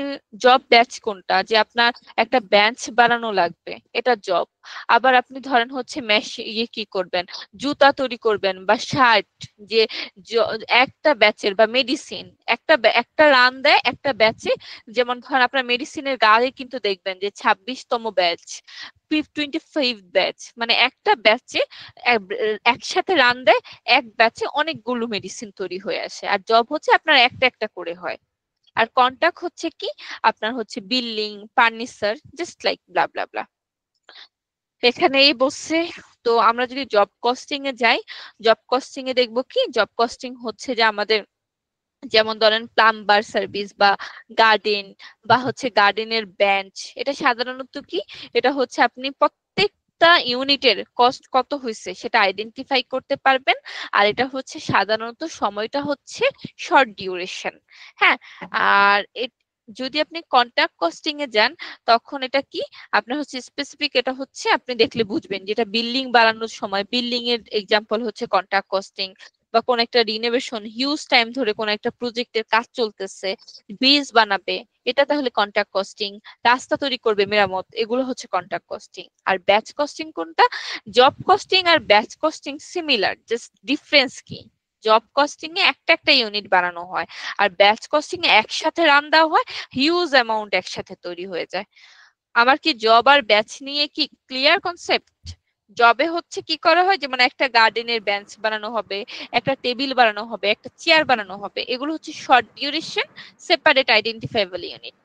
জব ব্যাচ কোনটা, যে আপনার একটা বেঞ্চ বানানো লাগবে, এটা জব। আবার আপনি ধরেন হচ্ছে ইয়ে কি করবেন, জুতা তৈরি করবেন বা শার্ট, যে একটা ব্যাচের বা মেডিসিন, একটা রান দেয় একটা ব্যাচে। যেমন ধরেন আপনার মেডিসিনের গায়ে কিন্তু দেখবেন যে 26তম ব্যাচ, 25 ব্যাচ, মানে একটা ব্যাচে একসাথে রান দেয়, এক ব্যাচে অনেকগুলো মেডিসিন তৈরি হয়ে আসে। আর জব হচ্ছে আপনার একটা একটা করে হয়। আর কন্ট্রাক্ট হচ্ছে কি আপনার হচ্ছে বিল্ডিং, ফার্নিচার, জাস্ট লাইক ব্লা ব্লা ব্লা। এখানে এই বসছে। তো আমরা যদি জব কস্টিং এ যাই, জব কস্টিং এ দেখবো কি, জব কস্টিং হচ্ছে যে আমাদের যেমন ধরেন প্লাম্বার সার্ভিস বা গার্ডেন বা হচ্ছে গার্ডেনের বেঞ্চ, এটা সাধারণত কি, এটা হচ্ছে আপনি প্রত্যেকটা ইউনিটের কস্ট কত হয়েছে সেটা আইডেন্টিফাই করতে পারবেন। আর এটা হচ্ছে সাধারণত সময়টা হচ্ছে শর্ট ডিউরেশন। হ্যাঁ, আর যদি আপনি কন্ট্রাক্ট কস্টিং এ যান তখন এটা কি আপনার হচ্ছে স্পেসিফিক, এটা হচ্ছে আপনি দেখলে বুঝবেন যেটা বিল্ডিং বানানোর সময়, বিল্ডিং এর এক্সাম্পল হচ্ছে কন্ট্রাক্ট কস্টিং, বা কোন একটা রিনোভেশন হিউজ টাইম ধরে কোন একটা প্রজেক্টের কাজ চলতেছে, ব্রিজ বানাবে, এটা তাহলে কন্ট্রাক্ট কস্টিং। রাস্তা তৈরি করবে, মেরামত, এগুলো হচ্ছে কন্ট্রাক্ট কস্টিং। আর ব্যাচ কস্টিং কোনটা, জব কস্টিং আর batch costing similar, just difference কি, জব কস্টিং এ একটা একটা ইউনিট বানানো হয় আর ব্যাচ কস্টিং এ একসাথে রান দেওয়া হয়, হিউজ অ্যামাউন্ট একসাথে তৈরি হয়ে যায়। আমার কি জব আর ব্যাচ নিয়ে কি ক্লিয়ার কনসেপ্ট? জবে হচ্ছে কি করা হয়, যেমন একটা গার্ডেনের বেঞ্চ বানানো হবে, একটা টেবিল বানানো হবে, একটা চেয়ার বানানো হবে, এগুলো হচ্ছে short duration separate identifiable unit.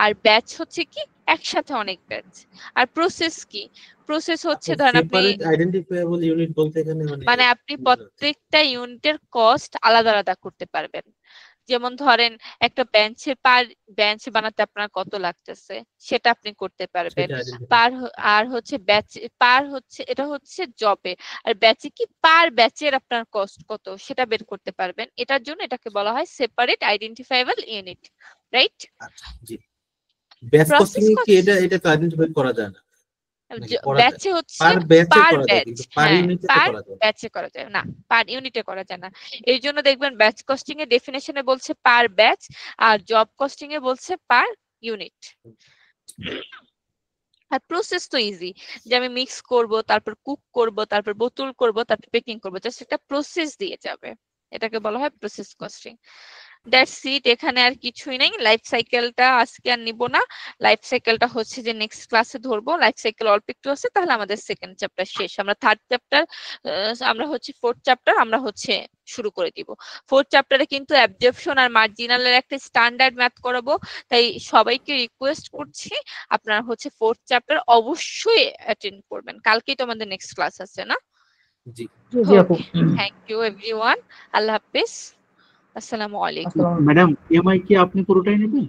আর ব্যাচ হচ্ছে কি একসাথে অনেক ব্যাচ। আর প্রসেস কি, প্রসেস হচ্ছে ধরেন আপনি সেপারেট আইডেন্টিফায়াবল ইউনিট বলতে এখানে মানে আপনি প্রত্যেকটা ইউনিটের কস্ট আলাদা আলাদা করতে পারবেন। যেমন ধরেন একটা বেঞ্চ বানাতে আপনার কত লাগতেছে সেটা আপনি করতে পারবেন। আর হচ্ছে ব্যাচ পার হচ্ছে, এটা হচ্ছে জবে। আর ব্যাচে কি পার ব্যাচের আপনার কস্ট কত সেটা বের করতে পারবেন। এটার জন্য এটাকে বলা হয় সেপারেট আইডেন্টিফাইবল ইউনিট, রাইট? আচ্ছা, জি। ব্যাচ কস্টিং কি এটা তো আইডেন্টিফাই করা যায় না, ব্যাচে হচ্ছে পার ব্যাচে পার করা যায় ব্যাচ, কিন্তু পার হ্যাঁ ইউনিটে পার করা যায় ব্যাচে করা যায় না, পার ইউনিটে করা যায় না। এই জন্য দেখবেন ব্যাচ কস্টিং এর ডেফিনেশনে বলছে পার ব্যাচ, আর জব কস্টিং এ বলছে পার ইউনিট। আর প্রসেস তো ইজি, যে আমি মিক্স করব, তারপর কুক করব, তারপর বোতল করব, তারপর পেকিং করব, জাস্ট একটা প্রসেস দিয়ে যাবে, এটাকে বলা হয় প্রসেস কস্টিং। দ্যাটস ইট, এখানে আর কিছুই নাই। লাইফ সাইকেলটা আজকে আর নিব না, লাইফ সাইকেলটা হচ্ছে যে নেক্সট ক্লাসে ধরবো। লাইফ সাইকেল অল্প একটু আছে, তাহলে আমাদের সেকেন্ড চ্যাপ্টার শেষ। আমরা থার্ড চ্যাপ্টার, আমরা হচ্ছে ফোর্থ চ্যাপ্টার আমরা হচ্ছে শুরু করে দিব। ফোর্থ চ্যাপ্টারে কিন্তু অ্যাবজর্পশন আর মার্জিনালের একটা স্ট্যান্ডার্ড ম্যাথ করাবো, তাই সবাইকে রিকোয়েস্ট করছি আপনারা হচ্ছে ফোর্থ চ্যাপ্টার অবশ্যই অ্যাটেন্ড করবেন। কালকেই তো আমাদের নেক্সট ক্লাস আছে না? জি জি আপু। থ্যাংক ইউ এভরিওয়ান, আল্লাহ হাফেজ, আসসালামু আলাইকুম। ম্যাডাম এমআই কি আপনি পুরোটাই নেবেন?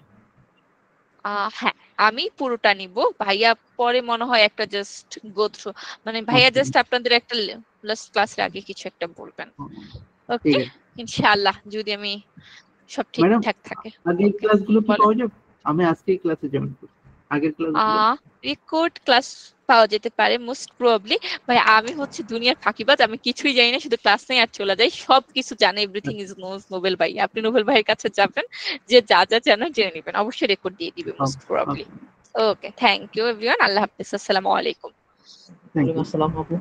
হ্যাঁ আমি পুরোটা নিব, ভাইয়া পরে মনে হয় একটা জাস্ট গো থ্রু, মানে ভাইয়া জাস্ট আপনাদের একটা লাস্ট ক্লাসের আগে কিছু একটা বলবেন। ওকে, ইনশাআল্লাহ যদি আমি সব ঠিকঠাক থাকে। আগে ক্লাসগুলো কি পাওয়া যাবে? আমি আজকে ক্লাসে জয়েন করব, আগের ক্লাসগুলো? রেকর্ড ক্লাস পাওয়া যেতে পারে মোস্ট প্রবাবলি। ভাই আমি হচ্ছে দুনিয়ার ফাঁকিবাজ, আমি কিছুই জানি না, শুধু ক্লাস নেই আর চলে যাই, সবকিছু জানে, এভরিথিং ইজ নোজ নোবেল ভাই। আপনি নোবেল ভাইয়ের কাছে যাবেন, যে যা যা জানেন জেনে নেবেন, অবশ্যই রেকর্ড দিয়ে দিবে most probably. Okay, thank you everyone, আল্লাহ হাফেজ, আসসালামু আলাইকুম। Thank you. আসসালাম আপু।